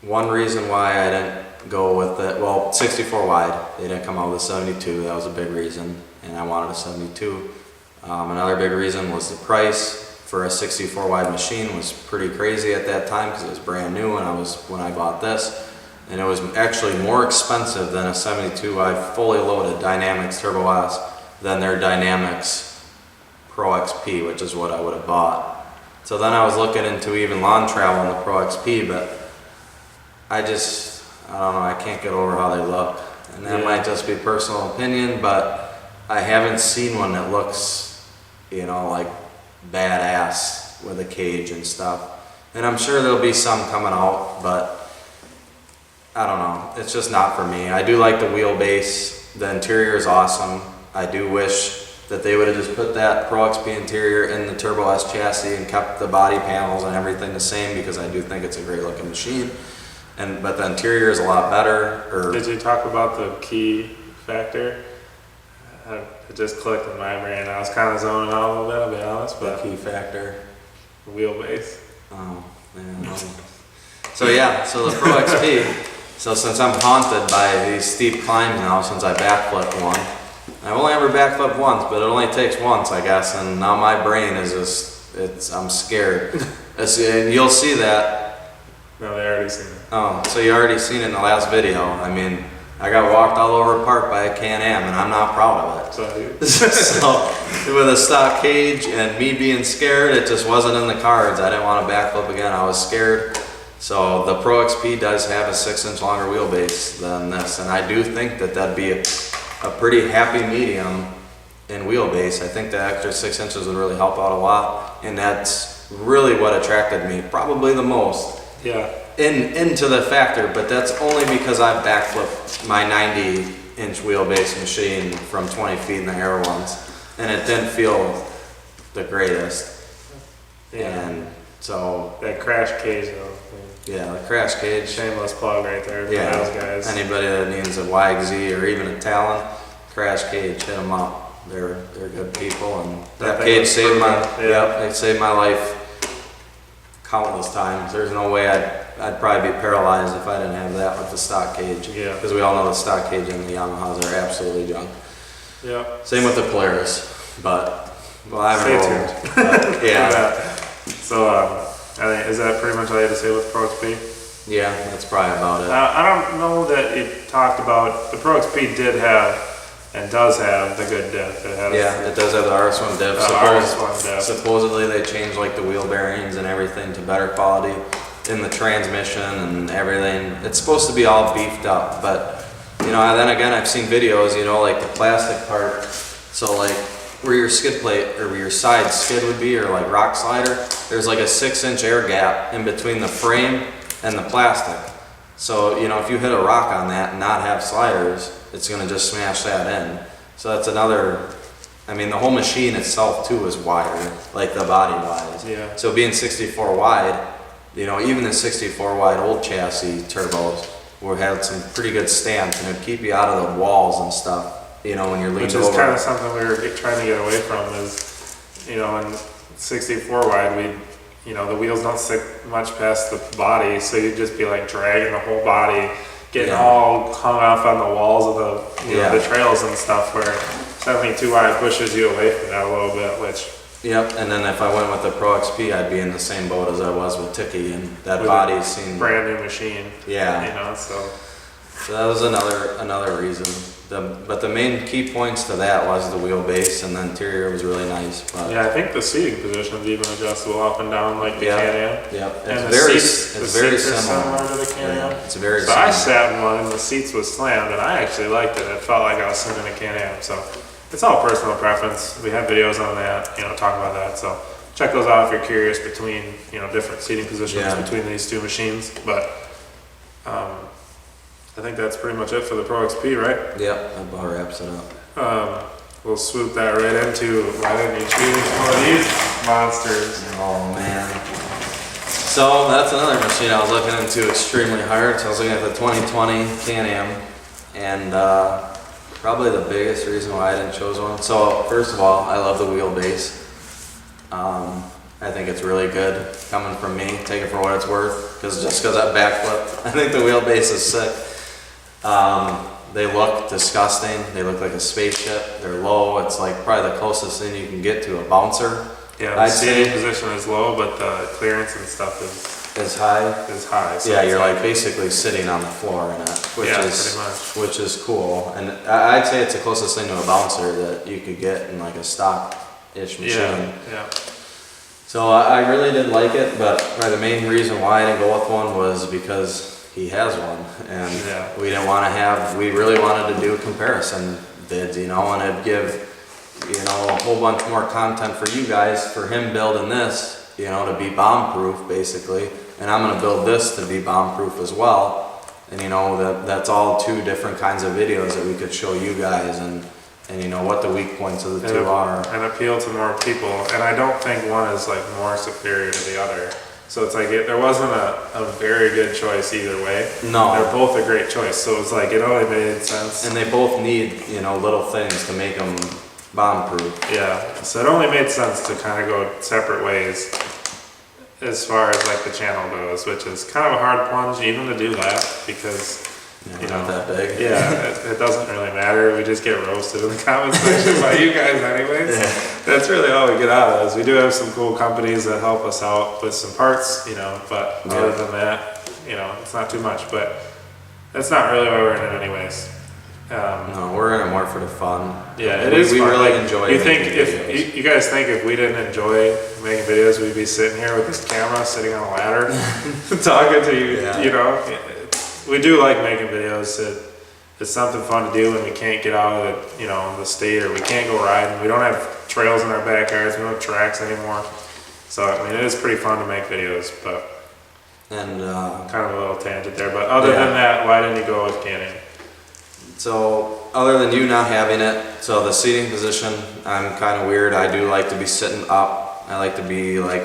one reason why I didn't go with it, well, 64 wide, they didn't come out with a 72, that was a big reason, and I wanted a 72. Another big reason was the price for a 64 wide machine was pretty crazy at that time, because it was brand new when I bought this, and it was actually more expensive than a 72 wide fully loaded Dynamix Turbo S than their Dynamix Pro XP, which is what I would have bought. So then I was looking into even lawn travel in the Pro XP, but I don't know, I can't get over how they look. And that might just be personal opinion, but I haven't seen one that looks, you know, like badass with a cage and stuff. And I'm sure there'll be some coming out, but I don't know, it's just not for me. I do like the wheelbase, the interior is awesome. I do wish that they would have just put that Pro XP interior in the Turbo S chassis and kept the body panels and everything the same, because I do think it's a great looking machine. But the interior is a lot better. Did you talk about the key factor? It just clicked in my brain. I was kind of zoning out a little bit, I'll be honest. But the key factor? Wheelbase. Oh, man. So yeah, so the Pro XP. So since I'm haunted by these steep climbs now, since I backflipped one, I've only ever backflipped once, but it only takes once, I guess, and now my brain is just, I'm scared. And you'll see that. No, they already seen it. Oh, so you already seen it in the last video. I mean, I got walked all over the park by a Can-am, and I'm not proud of it. So with a stock cage and me being scared, it just wasn't in the cards. I didn't want to backflip again. I was scared. So the Pro XP does have a 6-inch longer wheelbase than this, and I do think that that'd be a pretty happy medium in wheelbase. I think the extra 6 inches would really help out a lot, and that's really what attracted me probably the most. Yeah. Into the factor, but that's only because I've backflipped my 90-inch wheelbase machine from 20 feet in the air once, and it didn't feel the greatest. Yeah. And so that crash cage though. Yeah, the crash cage. Shameless plug right there for Yeah, those guys. Anybody that needs a YXZ or even a Talon, crash cage, hit them up. They're good people, and that cage saved it saved my life countless times. There's no way I'd probably be paralyzed if I didn't have that with the stock cage. Yeah. Because we all know the stock cage and the Yamahas are absolutely junk. Yeah. Same with the Polaris, but well, I Stay haven't tuned. But, yeah. So I think, is that pretty much all you had to say with Pro XP? Yeah, that's probably about it. I don't know that it talked about, the Pro XP did have and does have the good diff. It has, yeah, it does have the RS1 diff. RS1 diff. Supposedly they changed like the wheel bearings and everything to better quality in the transmission and everything. It's supposed to be all beefed up, but you know, then again, I've seen videos, you know, like the plastic part. So like where your skid plate or where your side skid would be, or like rock slider, there's like a 6-inch air gap in between the frame and the plastic. So, you know, if you hit a rock on that and not have sliders, it's gonna just smash that in. So that's another, I mean, the whole machine itself too is wider, like the body wise. Yeah. So being 64 wide, you know, even the 64 wide old chassis turbos will have some pretty good stance, and it'll keep you out of the walls and stuff, you know, when you're leaning over. Which is kind of something we were trying to get away from is, you know, in 64 wide, you know, the wheels don't stick much past the body, so you'd just be like dragging the whole body, getting all hung off on the walls of the, you know, the trails and stuff, where 72 wide pushes you away from that a little bit, which. Yep, and then if I went with the Pro XP, I'd be in the same boat as I was with Tiki, and that body seemed brand new machine. Yeah. You know, so that was another reason. But the main key points to that was the wheelbase, and the interior was really nice. But yeah, I think the seating position is even adjustable up and down like the Can-am. Yep, And it's very seats similar. are similar to the Can-am. Yeah, it's very so similar. I sat in one and the seats was slammed, and I actually liked it. It felt like I was sitting in a Can-am. So it's all personal preference. We have videos on that, you know, talking about that. So check those out if you're curious between, you know, different seating positions between these two machines. But I think that's pretty much it for the Pro XP, right? Yep, that about wraps it up. We'll swoop that right into why didn't you choose one of these monsters? Oh man. So that's another machine I was looking into extremely hard. So I was looking at the 2020 Can-am, and probably the biggest reason why I didn't choose one. So first of all, I love the wheelbase. I think it's really good coming from me. Take it for what it's worth, because I backflipped, I think the wheelbase is sick. They look disgusting. They look like a spaceship. They're low. It's like probably the closest thing you can get to a bouncer. Yeah, the seating position is low, but the clearance and stuff is high. So yeah, you're like basically sitting on the floor in it, pretty much. Which is cool. And I'd say it's the closest thing to a bouncer that you could get in like a stock ish machine. Yeah. So I really didn't like it, but the main reason why I didn't go with one was because he has one, and we didn't want to have. We really wanted to do comparison bids, you know, and it'd give, you know, a whole bunch more content for you guys, for him building this, you know, to be bomb proof basically, and I'm gonna build this to be bomb proof as well, and you know that's all two different kinds of videos that we could show you guys, and you know what the weak points of the two are, and appeal to more people. And I don't think one is like more superior to the other. So it's like there wasn't a very good choice either way. No, they're both a great choice. So it's like it only made sense. And they both need, you know, little things to make them bomb proof. Yeah. So it only made sense to kind of go separate ways as far as like the channel goes, which is kind of a hard plunge even to do that because. You know, not that big. Yeah, it doesn't really matter. We just get roasted in the comment section by you guys anyways. Yeah. That's really all we get out of this. We do have some cool companies that help us out with some parts, you know, but other than that, you know, it's not too much, but that's not really why we're in it anyways. No, we're in it more for the fun. Yeah, it is we fun. really like, enjoy you think making if videos. you guys think if we didn't enjoy making videos, we'd be sitting here with this camera sitting on a ladder talking to you, you know? We do like making videos. It's something fun to do when we can't get out of the, you know, the state, or we can't go riding. We don't have trails in our backyards. We don't have tracks anymore. So I mean, it is pretty fun to make videos, but kind of a little tangent there. But other than that, why didn't you go with Canam? So other than you not having it, so the seating position, I'm kind of weird. I do like to be sitting up. I like to be like,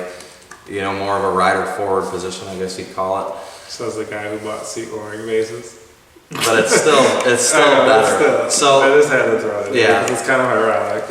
you know, more of a rider forward position, I guess you'd call it. Says the guy who bought seat lowering bases. But it's still better. So I just had to throw it in. Yeah, it's kind of ironic.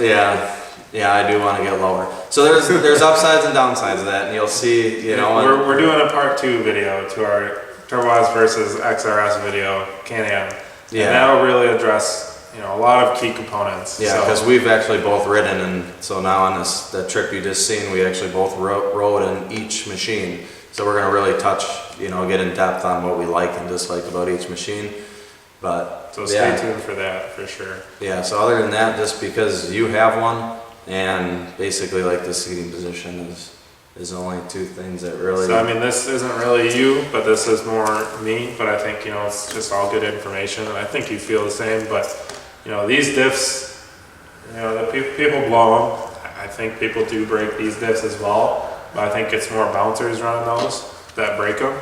Yeah, I do want to get lower. So there's upsides and downsides of that, and you'll see, you know. We're doing a part 2 video to our Turbo S versus XRS video, Can-am. Yeah. And that'll really address, you know, a lot of key components. Yeah, because we've actually both ridden, and so now on the trip you just seen, we actually both rode in each machine. So we're gonna really touch, you know, get in depth on what we like and dislike about each machine. But so stay tuned for that for sure. Yeah. So other than that, just because you have one, and basically like the seating position is only two things that really. So I mean, this isn't really you, but this is more me. But I think, you know, it's just all good information, and I think you feel the same. But you know, these diffs, you know, the people blow them. I think people do break these diffs as well. But I think it's more bouncers running those that break them.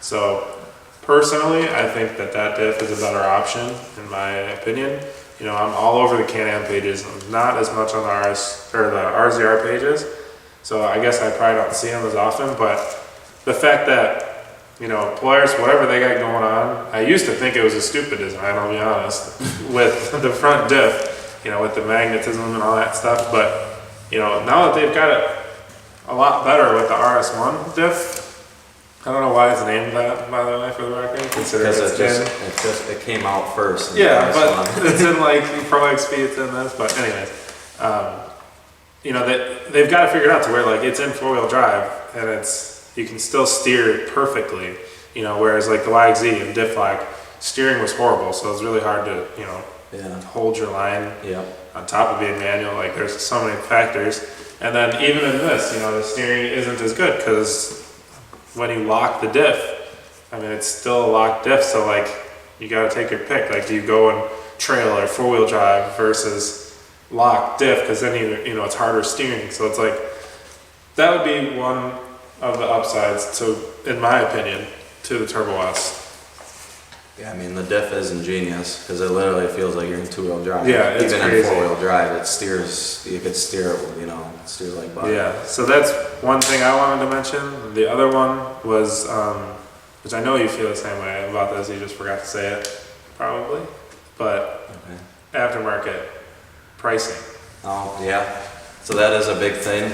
So personally, I think that diff is a better option in my opinion. You know, I'm all over the Can-am pages. I'm not as much on the RZR pages. So I guess I probably don't see them as often. But the fact that, you know, Polaris, whatever they got going on, I used to think it was a stupid design, I'll be honest, with the front diff, you know, with the magnetism and all that stuff. But, you know, now that they've got it a lot better with the RS1 diff. I don't know why it's named that, by the way, for the record. Considering it came out first. Yeah, but it's in like Pro XP, it's in this. But anyways, you know, they've got to figure it out to where like it's in 4-wheel drive and you can still steer perfectly. You know, whereas like the YXZ and diff lock, steering was horrible, so it's really hard to, you know, hold your line. Yeah. On top of being manual, like there's so many factors. And then even in this, you know, the steering isn't as good because when you lock the diff, I mean, it's still a locked diff. So like, you got to take your pick. Like, do you go in trail or 4-wheel drive versus locked diff? Because then you know, it's harder steering. So it's like, that would be one of the upsides to, in my opinion, to the Turbo S. Yeah, I mean, the diff is ingenious because it literally feels like you're in 2-wheel drive. Yeah, it's even crazy. in 4-wheel drive, it steers. You could steer it, you know, it steers like butter. Yeah, so that's one thing I wanted to mention. The other one was, which I know you feel the same way about this. You just forgot to say it, probably. But aftermarket pricing. Oh yeah, so that is a big thing.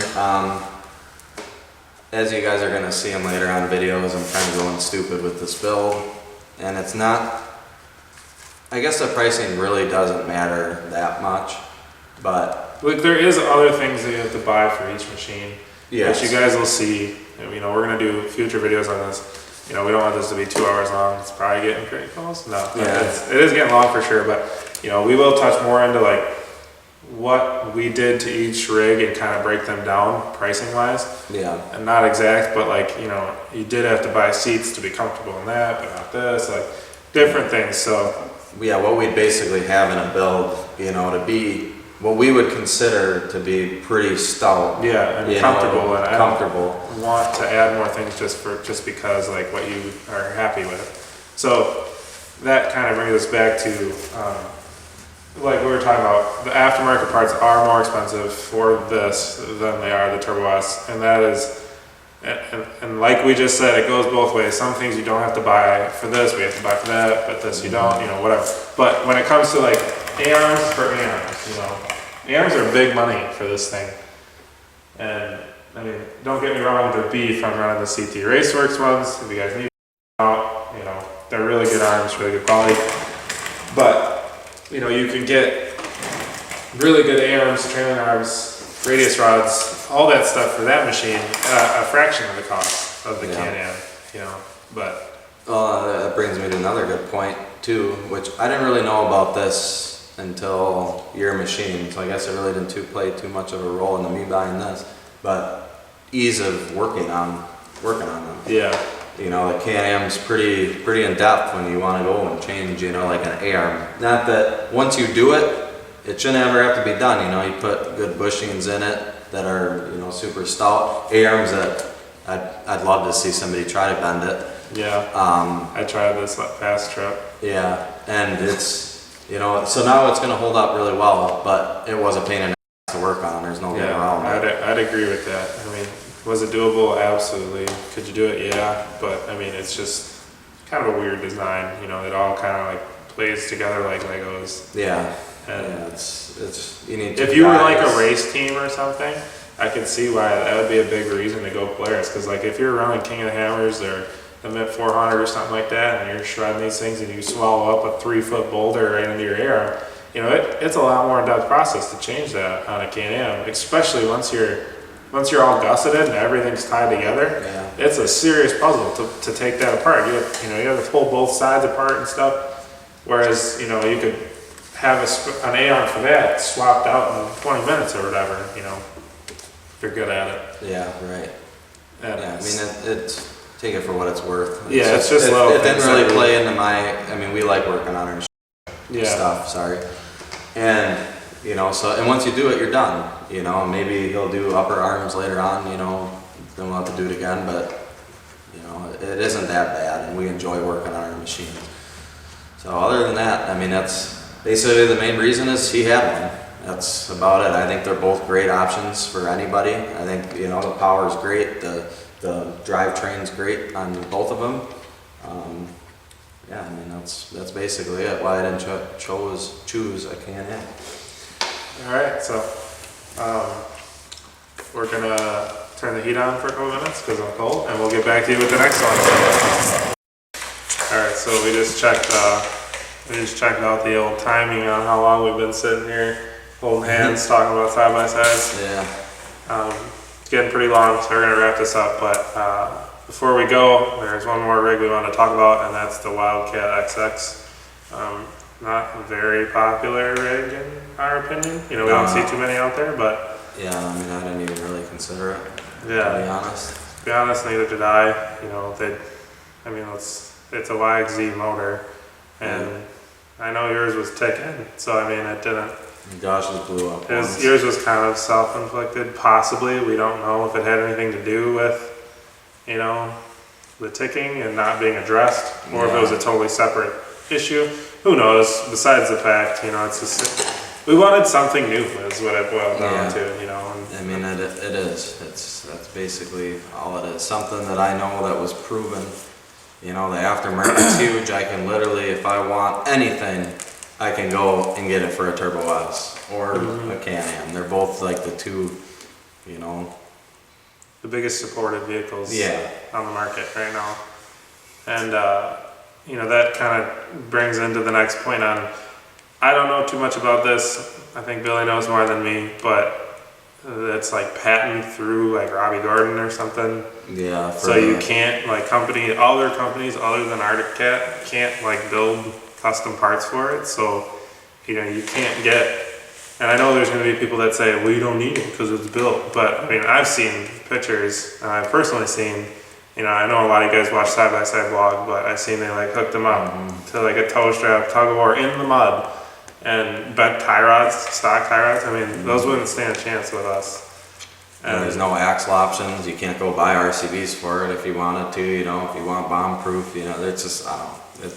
As you guys are gonna see them later on videos, I'm kind of going stupid with this build. And it's not, I guess the pricing really doesn't matter that much, but. Look, there is other things that you have to buy for each machine. Yes. Which you guys will see. You know, we're going to do future videos on this. You know, we don't want this to be 2 hours long. It's probably getting pretty close. No, yeah. it is getting long for sure, but, you know, we will touch more into like what we did to each rig and kind of break them down pricing wise. Yeah. And not exact, but like, you know, you did have to buy seats to be comfortable in that, but not this, like different things. So yeah, what we basically have in a build, you know, to be what we would consider to be pretty stout. yeah, and comfortable, and I comfortable. don't want to add more things just because like what you are happy with. So that kind of brings us back to like we were talking about, the aftermarket parts are more expensive for this than they are the Turbo S, and that is, and like we just said, it goes both ways. Some things you don't have to buy for this, we have to buy for that, but this you don't, you know, whatever. But when it comes to like A-arms for A-arms, you know, A-arms are big money for this thing. And I mean, don't get me wrong, they're beef. I'm running the CT Raceworks ones. If you guys need out, you know, they're really good arms, really good quality. But you know, you can get really good A-arms, trailing arms, radius rods, all that stuff for that machine at a fraction of the cost of the Can-am, you know, but. That brings me to another good point too, which I didn't really know about this until your machine, so I guess it really didn't play too much of a role into me buying this, but ease of working on them. Yeah. You know, the Can-am's pretty in depth when you want to go and change, you know, like an A-arm. Not that once you do it, it shouldn't ever have to be done. You know, you put good bushings in it that are, you know, super stout. A-arms that I'd love to see somebody try to bend it. Yeah. I tried this past trip. Yeah, and it's, you know, so now it's going to hold up really well, but it was a pain in the ass to work on. There's no getting around it. I'd agree with that. I mean, was it doable? Absolutely. Could you do it? Yeah. But I mean, it's just kind of a weird design. You know, it all kind of like plays together like Legos. Yeah. And yeah, it's you need. If you were like a race team or something, I could see why that would be a big reason to go Polaris. Because like if you're running King of the Hammers or the Mid 400 or something like that, and you're shredding these things and you swallow up a 3-foot boulder right into your air, you know, it's a lot more in-depth process to change that on a Can-am, especially once you're all gusseted and everything's tied together. Yeah. It's a serious puzzle to take that apart. You have to pull both sides apart and stuff. Whereas, you know, you could have an A-arm for that swapped out in 20 minutes or whatever, you know, if you're good at it. Yeah, right. And yeah, I mean, it's take it for what it's worth. Yeah, it's just low. It didn't really play into I mean, we like working on our stuff, sorry. And, you know, and once you do it, you're done. You know, maybe he'll do upper arms later on, you know, then we'll have to do it again, but, you know, it isn't that bad, and we enjoy working on our machines. So other than that, I mean, that's basically the main reason is he had one. That's about it. I think they're both great options for anybody. I think, you know, the power is great, the drivetrain's great on both of them. Yeah, I mean, that's basically it, why I didn't choose a Can-am. All right, so we're gonna turn the heat on for a couple minutes because I'm cold, and we'll get back to you with the next one. All right, so we just checked out the old timing on how long we've been sitting here holding hands, talking about side by sides. Yeah. It's getting pretty long, so we're gonna wrap this up. But before we go, there's one more rig we want to talk about, and that's the Wildcat XX. Not a very popular rig in our opinion. You know, we don't see too many out there, but yeah, I mean, I didn't even really consider it. Yeah. To be honest. To be honest, neither did I. You know, it's a YXZ motor, and I know yours was ticking, so I mean, it didn't. Josh's blew up. Yours was kind of self-inflicted, possibly. We don't know if it had anything to do with, you know, the ticking and not being addressed, or if it was a totally separate issue. Who knows? Besides the fact, you know, it's just we wanted something new. Is what it boiled down to, you know. And, I mean, it is. That's basically all it is. Something that I know that was proven. You know, the aftermarket's huge. I can literally, if I want anything, I can go and get it for a Turbo S or a Can-am. They're both like the two, you know, the biggest supported vehicles on the market right now. And you know, that kind of brings into the next point on, I don't know too much about this. I think Billy knows more than me, but it's like patent through like Robbie Gordon or something. Yeah. So you can't, like, other companies other than Arctic can't like build custom parts for it. So, you know, you can't get And I know there's going to be people that say, well, you don't need it because it's built. But I mean, I've seen pictures, and I've personally seen, you know, I know a lot of you guys watch Side by Side vlog, but I've seen they like hooked them up to like a tow strap, tug of war in the mud, and bent tie rods, stock tie rods. I mean, those wouldn't stand a chance with us. And there's no axle options. You can't go buy RCBs for it if you wanted to. You know, if you want bomb proof, you know, it's just, I don't know.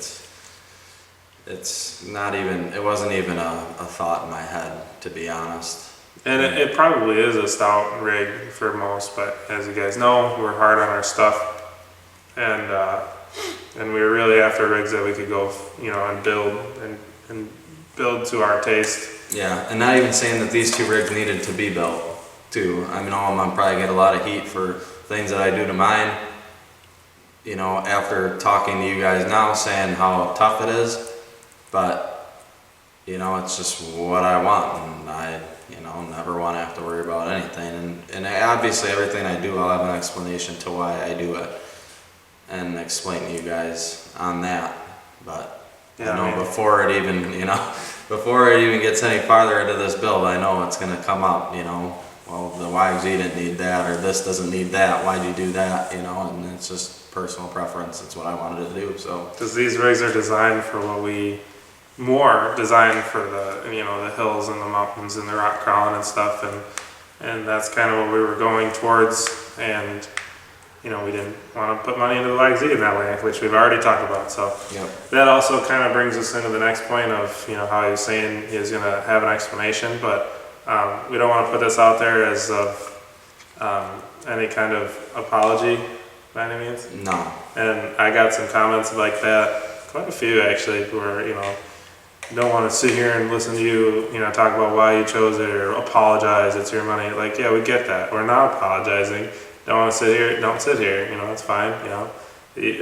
It's not even, it wasn't even a thought in my head, to be honest. And it probably is a stout rig for most, but as you guys know, we're hard on our stuff, and we were really after rigs that we could go, you know, and build to our taste. Yeah, and not even saying that these two rigs needed to be built too. I mean, I'm probably get a lot of heat for things that I do to mine. You know, after talking to you guys now, saying how tough it is. But, you know, it's just what I want, and I, you know, never want to have to worry about anything. And obviously everything I do, I'll have an explanation to why I do it, and explain to you guys on that. But, yeah, I know before it even, you know, before it even gets any farther into this build, I know it's going to come up, you know, well, the YXZ didn't need that, or this doesn't need that, why'd you do that, you know, and it's just personal preference. It's what I wanted to do, so. Because these rigs are designed for more designed for the, you know, the hills and the mountains and the rock crawling and stuff, and that's kind of what we were going towards. And you know, we didn't want to put money into the YXZ in that way, which we've already talked about. So that also kind of brings us into the next point of, you know, how he was saying he was going to have an explanation, but we don't want to put this out there as of any kind of apology by any means. No. And I got some comments like that, quite a few actually, where, you know, don't want to sit here and listen to you, you know, talk about why you chose it or apologize, it's your money. Like, yeah, we get that. We're not apologizing. Don't want to sit here, don't sit here, you know, it's fine, you know.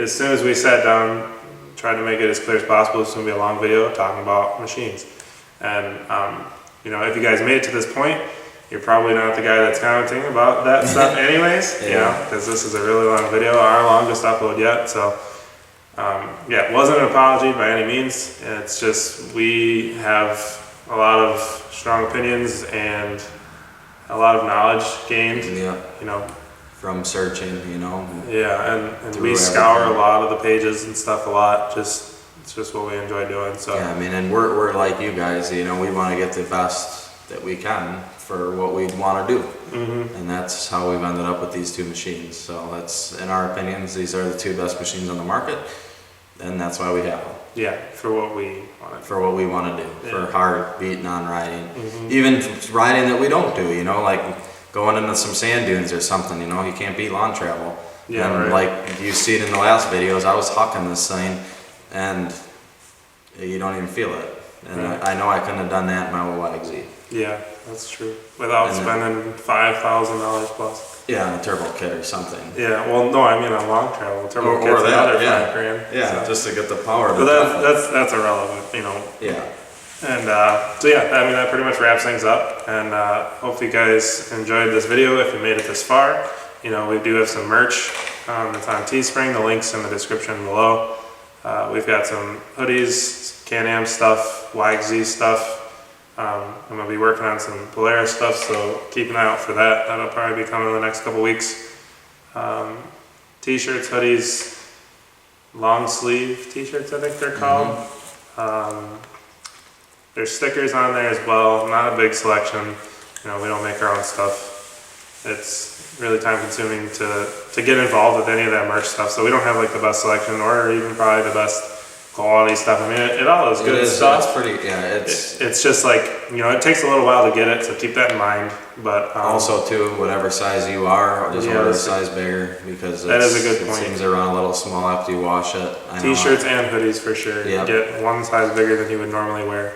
As soon as we sat down, tried to make it as clear as possible, it's going to be a long video talking about machines. And, you know, if you guys made it to this point, you're probably not the guy that's commenting about that stuff anyways, you know, because this is a really long video, our longest upload yet, so. Yeah, it wasn't an apology by any means. It's just we have a lot of strong opinions and a lot of knowledge gained. Yeah. You know, from searching, you know. Yeah, and we scour a lot of the pages and stuff a lot. It's just what we enjoy doing. So yeah, I mean, and we're like you guys. You know, we want to get the best that we can for what we want to do, and that's how we've ended up with these two machines. So that's, in our opinions, these are the two best machines on the market. And that's why we have them. Yeah, for what we want. For what we want to do, for hard beat non-riding. Even riding that we don't do, you know, like going into some sand dunes or something, you know, you can't beat lawn travel. Yeah, and like you see it in the last videos, I was hucking this thing and you don't even feel it. And I know I couldn't have done that in my old YXZ. Yeah, that's true. Without spending $5,000 plus. Yeah, a turbo kit or something. Yeah, well, no, I mean on long travel. Turbo kit's another $5,000. Yeah, so. Just to get the power. But that's irrelevant, you know. Yeah. And so yeah, I mean that pretty much wraps things up. And hopefully you guys enjoyed this video. If you made it this far, you know, we do have some merch that's on Teespring. The link's in the description below. We've got some hoodies, Can-am stuff, YXZ stuff. I'm going to be working on some Polaris stuff, so keep an eye out for that. That'll probably be coming in the next couple weeks. T-shirts, hoodies, long sleeve t-shirts I think they're called. There's stickers on there as well. Not a big selection. You know, we don't make our own stuff. It's really time consuming to get involved with any of that merch stuff, so we don't have like the best selection or even probably the best quality stuff. I mean, it all is good stuff. It's pretty, yeah. It's just like, you know, it takes a little while to get it, so keep that in mind. But also too, whatever size you are, just order a size bigger, because that is a good point. It seems to run a little small after you wash it. T-shirts and hoodies for sure. You get one size bigger than you would normally wear.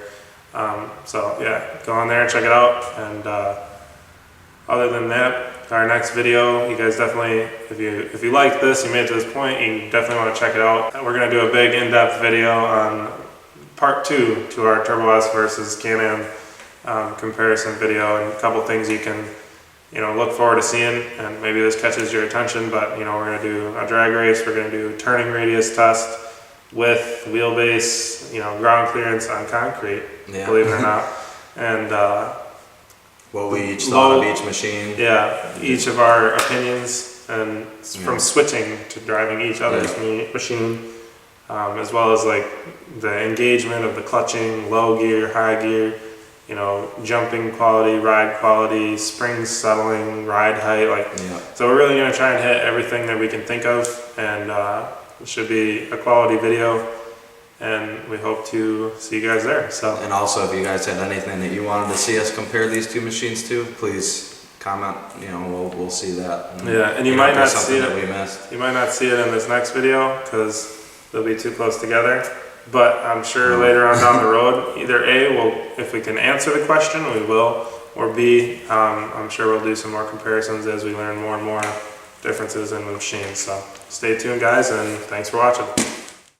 So yeah, go on there and check it out. And other than that, our next video, you guys definitely, if you like this, you made it to this point, you definitely want to check it out. We're going to do a big in-depth video on part 2 to our Turbo S versus Can-am comparison video, and a couple things you can, you know, look forward to seeing, and maybe this catches your attention. But you know, we're going to do a drag race, we're going to do turning radius test with wheelbase, you know, ground clearance on concrete, believe it or not. and what we each thought of each machine. yeah, each of our opinions, and from switching to driving each other's machine, as well as like the engagement of the clutching, low gear, high gear, you know, jumping quality, ride quality, spring settling, ride height, like. So we're really gonna try and hit everything that we can think of, and it should be a quality video, and we hope to see you guys there. So. And also, if you guys had anything that you wanted to see us compare these two machines to, please comment. You know, we'll see that. And you might not see that it. We missed. You might not see it in this next video because they'll be too close together. But I'm sure later on down the road, either A, if we can answer the question, we will, or B, I'm sure we'll do some more comparisons as we learn more and more differences in the machines. So stay tuned, guys, and thanks for watching.